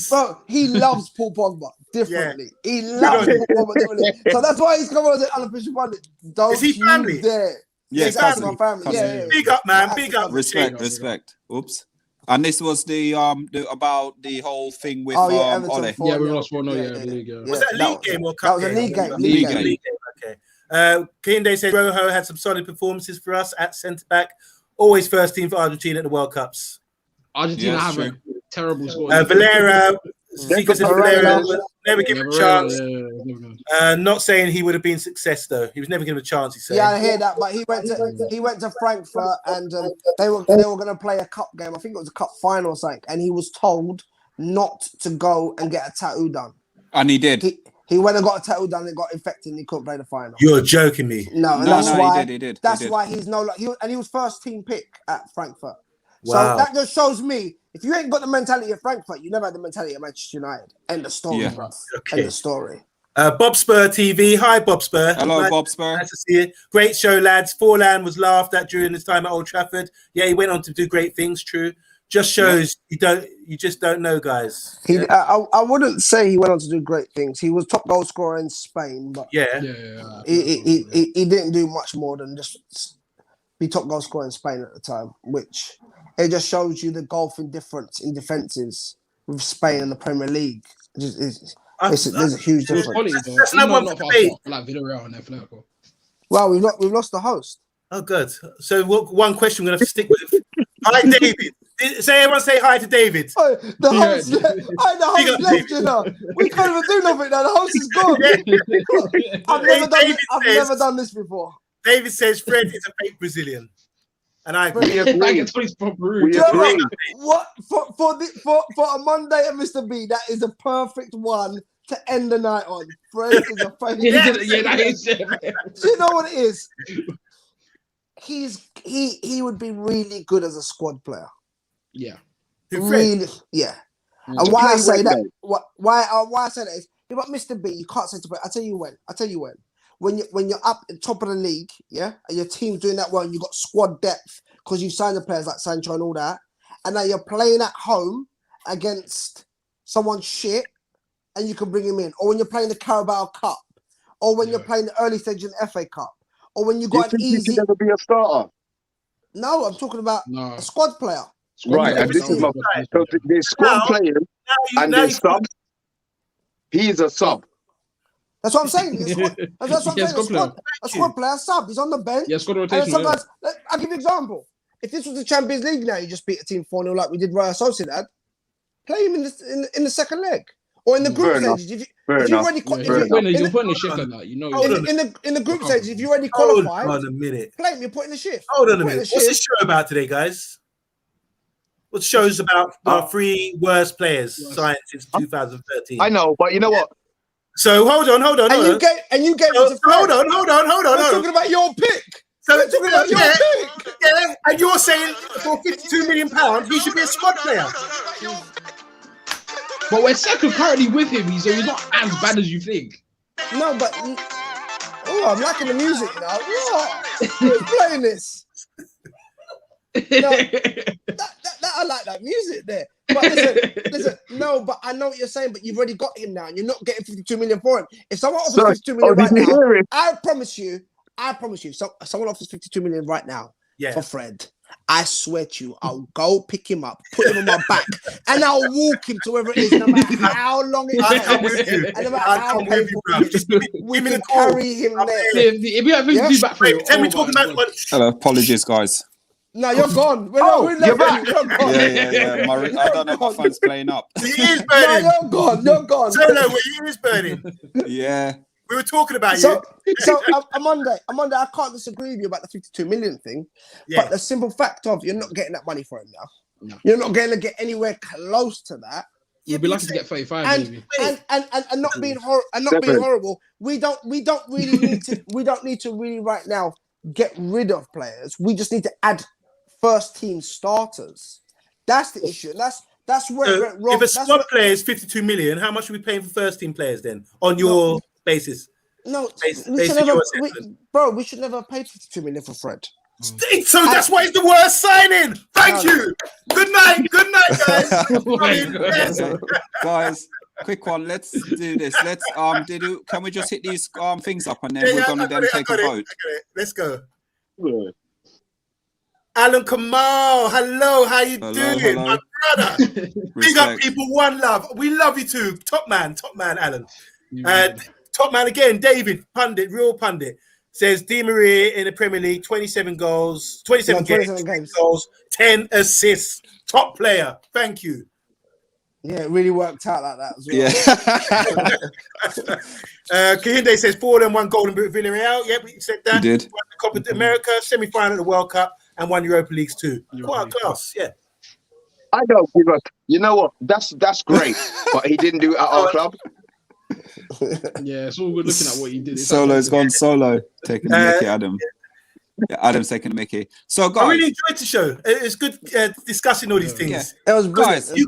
Bro, he loves Paul Pogba differently. Yeah. He loves Paul Pogba differently. So that's why he's coming as an unofficial pundit. Don't Is he family? Dare. Yes, that's my family. Yeah. Big up, man. Big up. Respect. Oops. And this was the about the whole thing with Ole. Yeah, we lost 4-0. Was that a league game or cup game? That was a league game. Okay. Kinde said Rojo had some solid performances for us at centre back. Always first team for Argentina at the World Cups. Argentina have a terrible squad. Valera, never given a chance. Not saying he would have been success though. He was never given a chance. He said. Yeah, I hear that. But he went to Frankfurt and they were going to play a cup game. I think it was a cup final or something. And he was told not to go and get a tattoo done. And he did. He went and got a tattoo done and got infected and he couldn't play the final. You're joking me. No, why. He did. That's why he's no. He was first team pick at Frankfurt. Wow. So that just shows me if you ain't got the mentality of Frankfurt, you never had the mentality of Manchester United. End of story, bro. Okay. End of story. Bob Spur TV. Hi, Bob Spur. Hello, Bob Spur. Nice to see you. Great show, lads. Forlan was laughed at during his time at Old Trafford. Yeah, he went on to do great things. True. Just shows you just don't know, guys. I wouldn't say he went on to do great things. He was top goal scorer in Spain, but he didn't do much more than just be top goal scorer in Spain at the time, which it just shows you the golfing difference in defenses with Spain and the Premier League. There's a huge It was difference. quality though. That's Even not one not for for debate. us, but like Villarreal and Atletico. Well, we've lost the host. Oh, good. So one question we're going to have to stick with. Hi, David. Everyone say hi to David. Oh, the host, Yeah. the host up, left, you know. We can't even do nothing now. The host is gone. I've never done this before. David says Fred is a fake Brazilian. And I agree. We agree. We Do you know agree. what? For a Monday and Mr. B, that is a perfect one to end the night on. Fred is a fake. Yeah, that is it. Do you know what it is? He would be really good as a squad player. Yeah. Really, yeah. And To why I play say with that, them. why I say that is, yeah, but Mr. B, you can't say to play. I tell you when. When you're up at the top of the league, yeah, and your team's doing that well, and you've got squad depth because you've signed the players like Sancho and all that, and now you're playing at home against someone shit, and you can bring him in, or when you're playing the Carabao Cup, or when you're playing the early stage in the FA Cup, or when you Do you got an think he easy. should ever be a starter? No, I'm talking about No. a squad player. Right, and this is my so there's squad players and there's subs. He is a sub. That's what I'm saying. That's what I'm Yeah, saying. A squad player, sub. He's on the bench. Yeah, squad And rotation. sometimes, I'll give you an example. If this was the Champions League now, you just beat a team 4-0 like we did Real Sociedad, play him in the second leg. Or in the group Fair enough. stages. Fair If you've enough. already You're putting the shift on that, you know. in the group stages, if you're already Hold qualified, on a minute. play him, you're putting the shift. Hold on a minute. What's this show about today, guys? What show's about our three worst players signed since 2013? I know, but you know what? So hold on. And you gave it to Fred. Hold on. We're talking about your pick. So We're talking about your pick. Yeah, and you're saying for £52 million he should be a squad player. But we're second currently with him, so he's not as bad as you think. No, but I'm liking the music now. What? Who's playing this? No, that I like that music there. But listen, no, but I know what you're saying, but you've already got him now, and you're not getting 52 million for him. If someone offers 52 million right now, I promise you, someone offers 52 million right now for Fred. I swear to you, I'll go pick him up, put him on my back, and I'll walk him to wherever it is, no matter how long it takes. I'm with you. And no matter how painful it is, we can carry him there. If you have to back for it, Tell me talking about what? Hello, apologies, guys. No, you're gone. You're back. You're gone. Yeah. I don't know, my phone's playing up. He is No, burning. you're gone. Solo, he is burning. Yeah. We were talking about So you. Amanda, I can't disagree with you about the 52 million thing. Yeah. But the simple fact of you're not getting that money for him now. No. You're not going to get anywhere close to that. You'll be lucky to get 35, maybe. And not being horrible. We don't really need to really right now get rid of players. We just need to add first team starters. That's the issue. That's where it went wrong. If a squad player is 52 million, how much are we paying for first team players then on your basis? No, we should never have paid 52 million for Fred. So that's why it's the worst signing. Thank you. Good night, guys. Guys, quick one. Let's do this. Can we just hit these things up and then we're gonna then take a vote? Let's go. Alan Kamal, hello, how you doing, my brother? Big up people, one love. We love you too. Top man, Alan. Top man again, David, pundit, real pundit, says Di Maria in the Premier League, 27 games, 27 goals, 10 assists. Top player. Thank you. Yeah, it really worked out like that as well. Yeah. Kahinde says 4 and 1 Golden Boot Villarreal. Yeah, we said that. You did. Won the Copa America, semi-final of the World Cup, and 1 Europa Leagues too. Quite class, yeah. I don't give up. You know what? That's great, but he didn't do it at our club. Yeah, it's all good looking at what you did. Solo's gone solo, taking the Mickey, Adam. Yeah, Adam's taking the Mickey. So, guys, I really enjoyed the show. It's good discussing all these things. Yeah. It was brilliant. You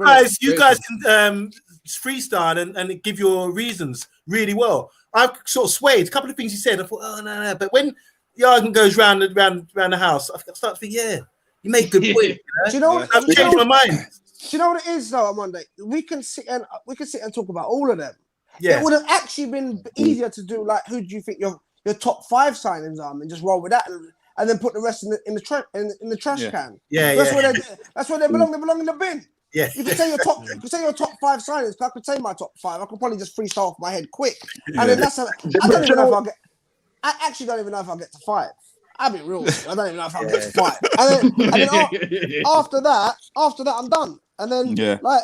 guys can freestyle and give your reasons really well. I sort of swayed. A couple of things you said, I thought, oh no. But when Jargon goes round the house, I start to think, yeah, you make good points. You know? Do you know what? I've changed my mind. Do you know what it is though, on Monday? We can sit and talk about all of them. Yeah. It would have actually been easier to do like who do you think your top 5 signings are, and just roll with that, and then put the rest in the trash can. Yeah, That's where they belong. They belong in the bin. Yeah. You could say your top. You could say your top 5 signings. I could say my top 5. I could probably just freestyle off my head quick. And then that's. I don't even know if I'll get. I actually don't even know if I'll get to 5. I'll be real with you. I don't even know if I'll get to 5. And then after that, I'm done. And then like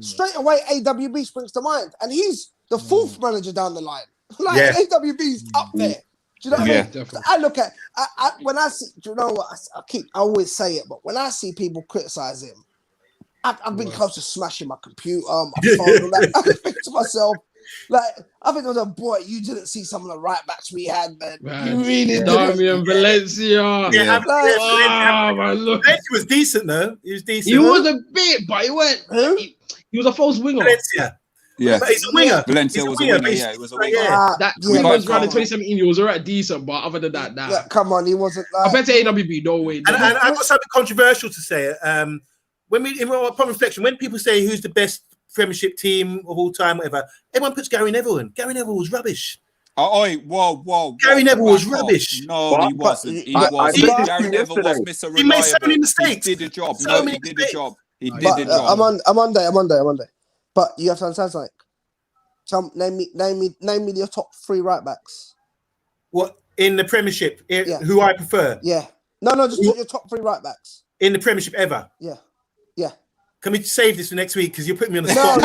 straight away, AWB springs to mind, and he's the 4th manager down the line. Like AWB's up there. Do you know what I mean? Definitely. I look at when I see. Do you know what? I always say it, but when I see people criticize him, I've been close to smashing my computer, my phone. All that. I think to myself, like, I think I was a boy. You didn't see some of the right backs we had, man. You really didn't. Damian Valencia. Valencia was decent though. He was decent. He was a bit, but he went. Who? He was a false winger. Valencia. Yeah, but he's a winger. Valencia was a winner. Yeah, he was a winner. That team was running 2017. He was alright, decent, but other than that, nah. Yeah, come on, he wasn't. I bet to AWB, no way. And I got something controversial to say. Upon reflection, when people say who's the best Premiership team of all time, whatever, everyone puts Gary Neville in. Gary Neville was rubbish. Whoa. Gary Neville was rubbish. No, he wasn't. He wasn't. Gary Neville was Mr. Reliable. He made so many mistakes. He did the job. He did the job. He did the job. job. I'm on day. But you have to understand something. Name me your top 3 right backs. What in the Premiership? Who I prefer? Yeah. No, just your top 3 right backs in the Premiership ever. Yeah. Can we save this for next week? Because you're putting me on the spot.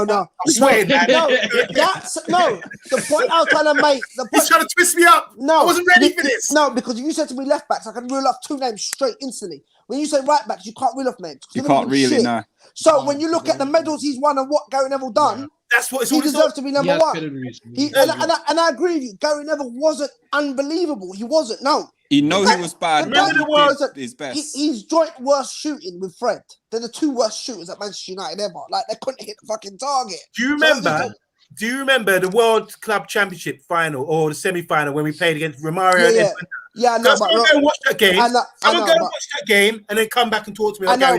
No. I'm sweating, man. No. The point I was trying to make. He's trying to twist me up. No, I wasn't ready for this. No, because if you said to me left backs, I can reel off 2 names straight instantly. When you say right backs, you can't reel off names. You can't really, no. So when you look at the medals he's won and what Gary Neville done, that's what he deserves to be number 1. And I agree with you. Gary Neville wasn't unbelievable. He wasn't. No. He was bad. But his best. He's joint worst shooting with Fred. They're the 2 worst shooters at Manchester United ever. Like, they couldn't hit the fucking target. Do you remember the World Club Championship final or the semi-final when we played against Romario? Yeah, I know. But go and watch that game. Watch that game and then come back and talk to me. I know,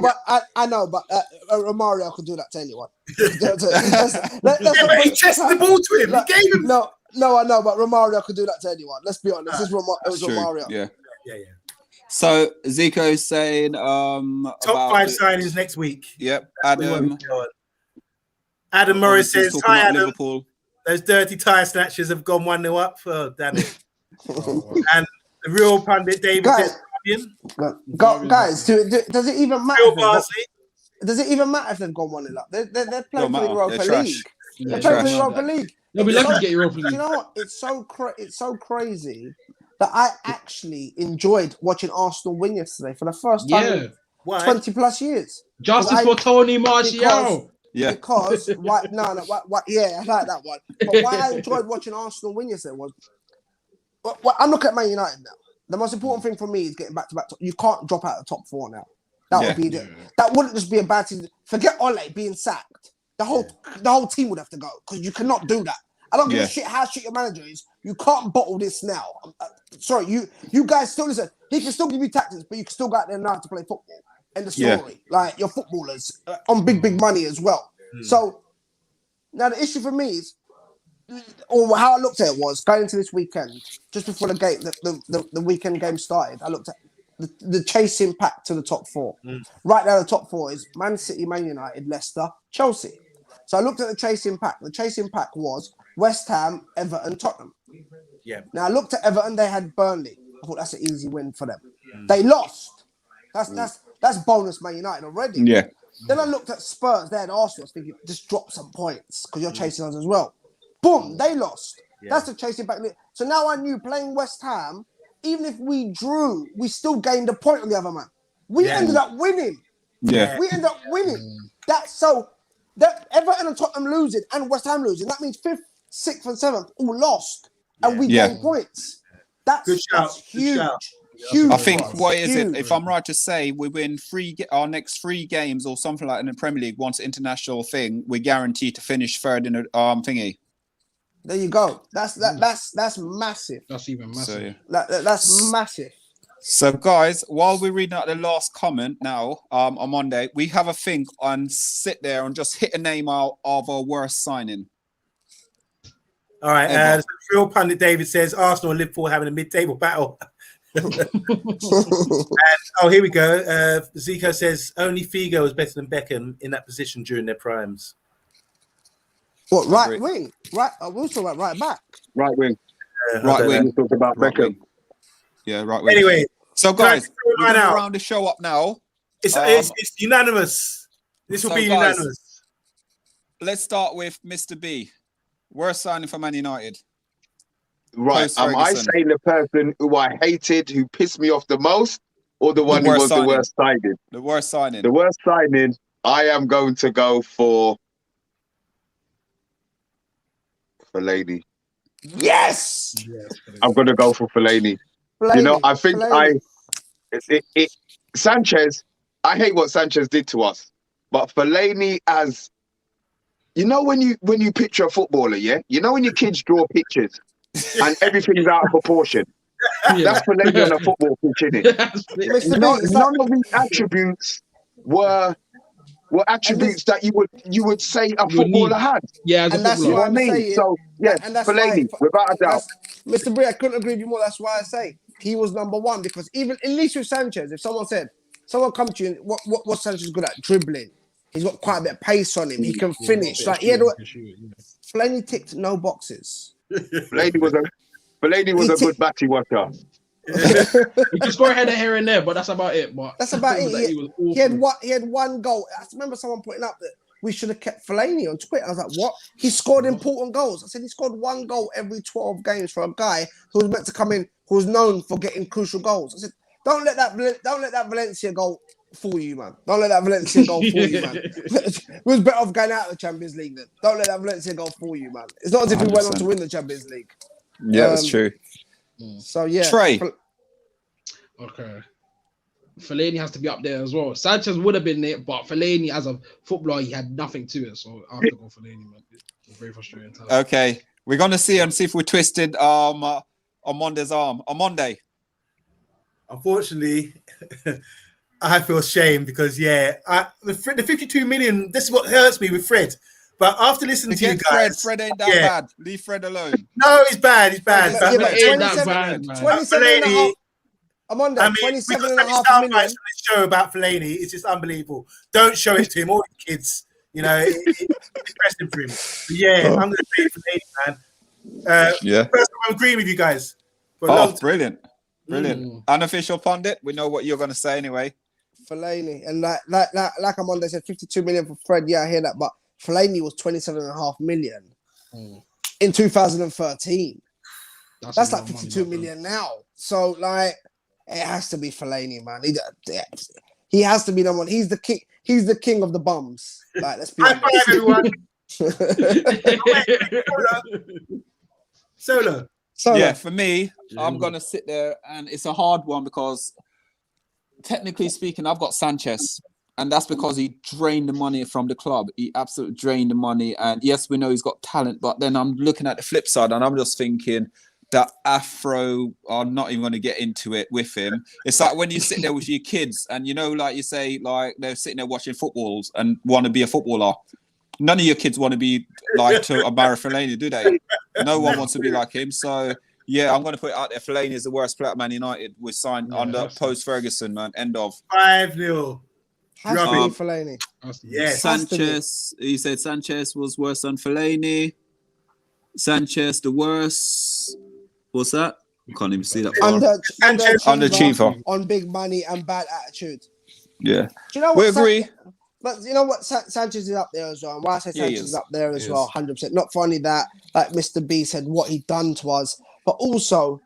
but Romario could do that to anyone. But he chested the ball to him. He gave him. No, I know, but Romario could do that to anyone. Let's be honest. It was Romario. Yeah. So Zico's saying top 5 signings next week. Yep. Adam Morris says, "Hi Adam. Liverpool. Those dirty tire snatchers have gone 1-0 up. Oh, damn it." And the real pundit David says, guys, does it even matter? Does it even matter if they've gone 1-0 up? They're playing for the Europa League. They're playing for the Europa League. They'll be lucky to get Europa League. You know what? It's so crazy that I actually enjoyed watching Arsenal win yesterday for the first time in 20 plus years. Justice for Tony Martial. Because I like that one. But why I enjoyed watching Arsenal win yesterday was I'm looking at Man United now. The most important thing for me is getting back to back. You can't drop out of the top 4 now. That would be that wouldn't just be a bad thing. Forget Ole being sacked. The whole team would have to go because you cannot do that. I don't give a shit how shit your manager is. You can't bottle this now. Sorry, you guys still listen. He can still give you tactics, but you can still go out there now to play football. End of story. Like, you're footballers on big money as well. So now the issue for me is, or how I looked at it was going into this weekend, just before the game, the weekend game started. I looked at the chasing pack to the top 4. Right now, the top 4 is Man City, Man United, Leicester, Chelsea. So I looked at the chasing pack. The chasing pack was West Ham, Everton, Tottenham. Yeah. Now I looked at Everton. They had Burnley. I thought that's an easy win for them. They lost. That's bonus Man United already. Yeah. Then I looked at Spurs. They had Arsenal. Thinking just drop some points because you're chasing us as well. Boom, they lost. Yeah. That's the chasing back. So now I knew playing West Ham, even if we drew, we still gained a point on the other man. We ended up winning. Yeah. We ended up winning. That's so. That Everton and Tottenham losing and West Ham losing, that means 5th, 6th, and 7th all lost, and we gained points. That's huge. Huge. I think what is it? If I'm right to say, we win our next 3 games or something like that in the Premier League. Once international thing, we're guaranteed to finish 3rd in the thingy. There you go. That's massive. That's even massive. So, that's massive. So, guys, while we're reading out the last comment now on Monday, we have a think and sit there and just hit a name out of our worst signing. All right. Real pundit David says Arsenal and Liverpool having a mid-table battle. Oh, here we go. Zico says only Figo was better than Beckham in that position during their primes. What, right wing? Right, we'll talk about right back. Right wing. Right wing. We talked about Right Beckham. wing. Yeah, right wing. Anyway, So guys, we're line going to out. round the show up now. It's unanimous. This will So be guys, unanimous. Let's start with Mr. B. Worst signing for Man United. Right. Post Am I Ferguson. saying the person who I hated, who pissed me off the most, or the one who worst was signing. the worst signing? The worst signing. The worst signing, I am going to go for Fellaini. Yes. I'm going to go for Fellaini. You know, I think Sanchez, I hate what Sanchez did to us, but Fellaini as, you know, when you picture a footballer, yeah? You know when your kids draw pictures and everything's out of proportion? That's Fellaini on a football pitch, isn't it? None of these attributes were attributes that you would say a footballer had. Yeah, as a that's footballer. what I'm saying. So, yeah, and that's Fellaini, why, without a doubt. Mr. Brie, I couldn't agree with you more. That's why I say he was number one, because even at least with Sanchez, if someone come to you, and what Sanchez good at? Dribbling. He's got quite a bit of pace on him. He can finish. Like he had Fellaini ticked no boxes. Fellaini was a good batty worker. He can score a header here and there, but that's about it. But that's about it. He had one goal. I remember someone putting up that we should have kept Fellaini on Twitter. I was like, what? He scored important goals. I said he scored one goal every 12 games for a guy who was meant to come in, who was known for getting crucial goals. I said, don't let that Valencia goal fool you, man. Don't let that Valencia goal fool you, man. It was better off going out of the Champions League then. Don't let that Valencia goal fool you, man. It's not as if we went on to win the Champions League. Yeah, that's true. So yeah, Trey. Okay. Fellaini has to be up there as well. Sanchez would have been there, but Fellaini as a footballer, he had nothing to it. So I have to go Fellaini, man. It's very frustrating. Okay, we're gonna see if we twisted Omondi's arm. Omondi. Unfortunately, I feel shame because the 52 million. This is what hurts me with Fred. But after listening to you guys, Fred ain't that bad. Leave Fred alone. No, he's bad. He's bad. But ain't that bad, man. 27.5. I'm on that. 27.5 million. This show about Fellaini. It's just unbelievable. Don't show it to him, all the kids. You know, it's depressing for him. But yeah, I'm going to say Fellaini, man. First time I'm agreeing with you guys. Brilliant. Unofficial pundit. We know what you're going to say anyway. Fellaini, and like I'm on. They said 52 million for Fred. Yeah, I hear that, but Fellaini was 27.5 million in 2013. That's like 52 million now. So like, it has to be Fellaini, man. He has to be number one. He's the king. He's the king of the bums. Like, let's be honest. Everyone. Solo. Yeah, for me, I'm gonna sit there, and it's a hard one because technically speaking, I've got Sanchez. And that's because he drained the money from the club. He absolutely drained the money. And yes, we know he's got talent, but then I'm looking at the flip side and I'm just thinking that Afro, I'm not even going to get into it with him. It's like when you sit there with your kids and, you know, like you say, like they're sitting there watching footballs and want to be a footballer. None of your kids want to be like to Amara Fellaini, do they? No one wants to be like him. So, yeah, I'm going to put it out there. Fellaini is the worst player at Man United. We signed under post-Ferguson, man. End of. 5-0. Has to be Fellaini. Yes. Sanchez. He said Sanchez was worse than Fellaini. Sanchez the worst. What's that? I can't even see that. Underachiever on big money and bad attitude. Yeah. Do you know what? We agree. But you know what? Sanchez is up there as well. And why I say Sanchez is up there as well, 100%. Not for only that, like Mr. B said, what he done to us, but also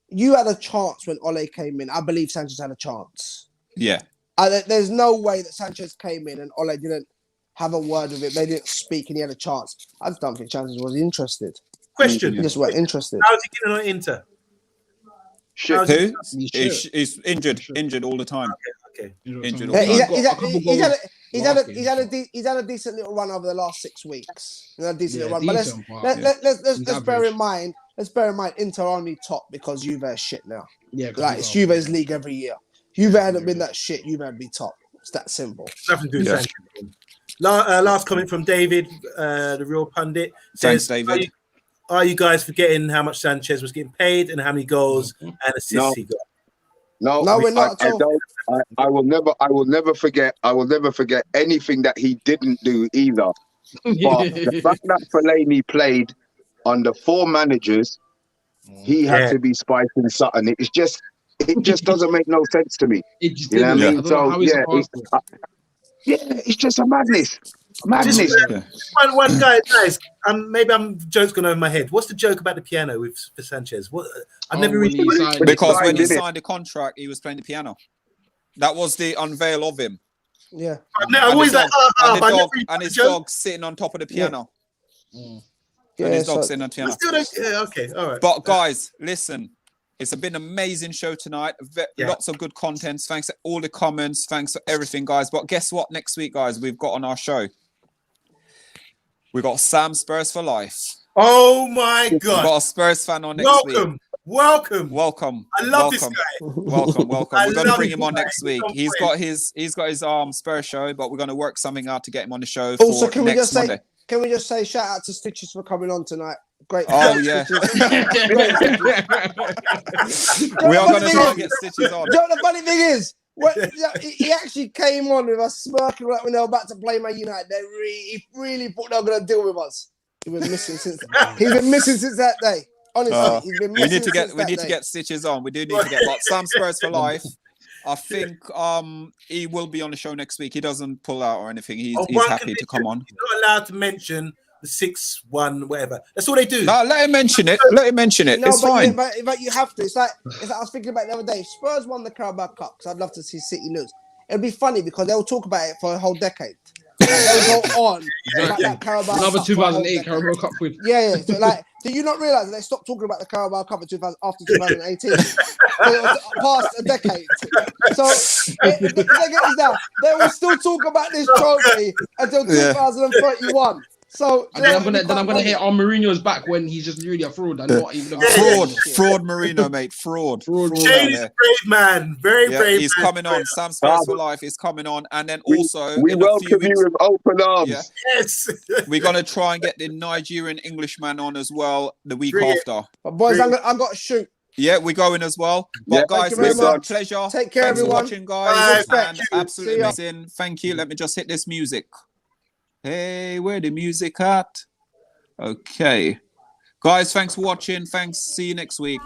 you had a chance when Ole came in. I believe Sanchez had a chance. Yeah. There's no way that Sanchez came in and Ole didn't have a word with it. They didn't speak and he had a chance. I just don't think Sanchez was interested. Question. He just weren't interested. How's he getting on Inter? Who? He's injured all the time. Okay. Injured all the time. He's had a decent little run over the last 6 weeks. But let's bear in mind. Let's bear in mind Inter are only top because Juve is shit now. Yeah, like it's Juve's league every year. Juve hadn't been that shit. Juve would be top. It's that simple. Nothing to do with Sanchez. Last comment from David, the real pundit. Thanks, David. Are you guys forgetting how much Sanchez was getting paid and how many goals and assists he got? No, we're not I at all. don't. I will never forget. I will never forget anything that he didn't do either. But the fact that Fellaini played under 4 managers, he had to be spicing something. It just doesn't make no sense to me. It just You know what I didn't. mean? I don't know how he's supposed to. It's just a madness. Just Madness. one guy, guys. Maybe I'm joke's gone over my head. What's the joke about the piano with for Sanchez? What I've never when really he signed- Because when he did it. signed the contract, he was playing the piano. That was the unveil of him. Yeah. I'm always like, And his dog sitting on top of the piano. Yeah, And his dog so- sitting on the piano. okay, all right. But guys, listen, it's been an amazing show tonight. Lots of good content. Thanks for all the comments. Thanks for everything, guys. But guess what? Next week, guys, we've got on our show. We got Sam Spurs for life. Oh my We've God! got a Spurs fan on next week. Welcome. I love this guy. Welcome. We're going to bring him on next week. He's He's got his Spurs show, but we're going to work something out to get him on the show Also, for next Monday. Can we just say shout out to Stitches for coming on tonight? Great. Oh yeah. We are going to try and get Stitches on. You know what the funny thing is? He actually came on with us smirking like when they were about to play Man United. He really thought they were going to deal with us. He's been missing since that day. Honestly, he's been missing we need to get Stitches on. We do need to get Sam Spurs for life. I think he will be on the show next week. He doesn't pull out or anything. He's happy to come on. He's not allowed to mention the 6-1, whatever. That's all they do. No, let him mention it. Let him mention it. No, it's fine. But you have to. It's like I was thinking about the other day. If Spurs won the Carabao Cup, because I'd love to see City lose. It'd be funny because they'll talk about it for a whole decade. They'll go on about that Carabao Another Cup 2008 Carabao Cup win. Yeah. So do you not realise that they stopped talking about the Carabao Cup after 2018? Past a decade. So the thing is now, they will still talk about this trophy until 2031. So and then I'm gonna hear Mourinho's back when he's just really a fraud and not even fraud Mourinho, mate. Fraud. Shane is a brave man. Very brave. He's coming on. Sam Spurs for life is coming on, and then also we welcome you with open arms. Yeah. Yes. We're gonna try and get the Nigerian Englishman on as well the week after. But boys, I've got to shoot. Yeah, we're going as well. But guys, it's been a pleasure. Take care, Thanks everyone. for watching, guys. Bye. Absolutely amazing. Thank you. Let me just hit this music. Hey, where the music at? Okay. Guys, thanks for watching. Thanks. See you next week.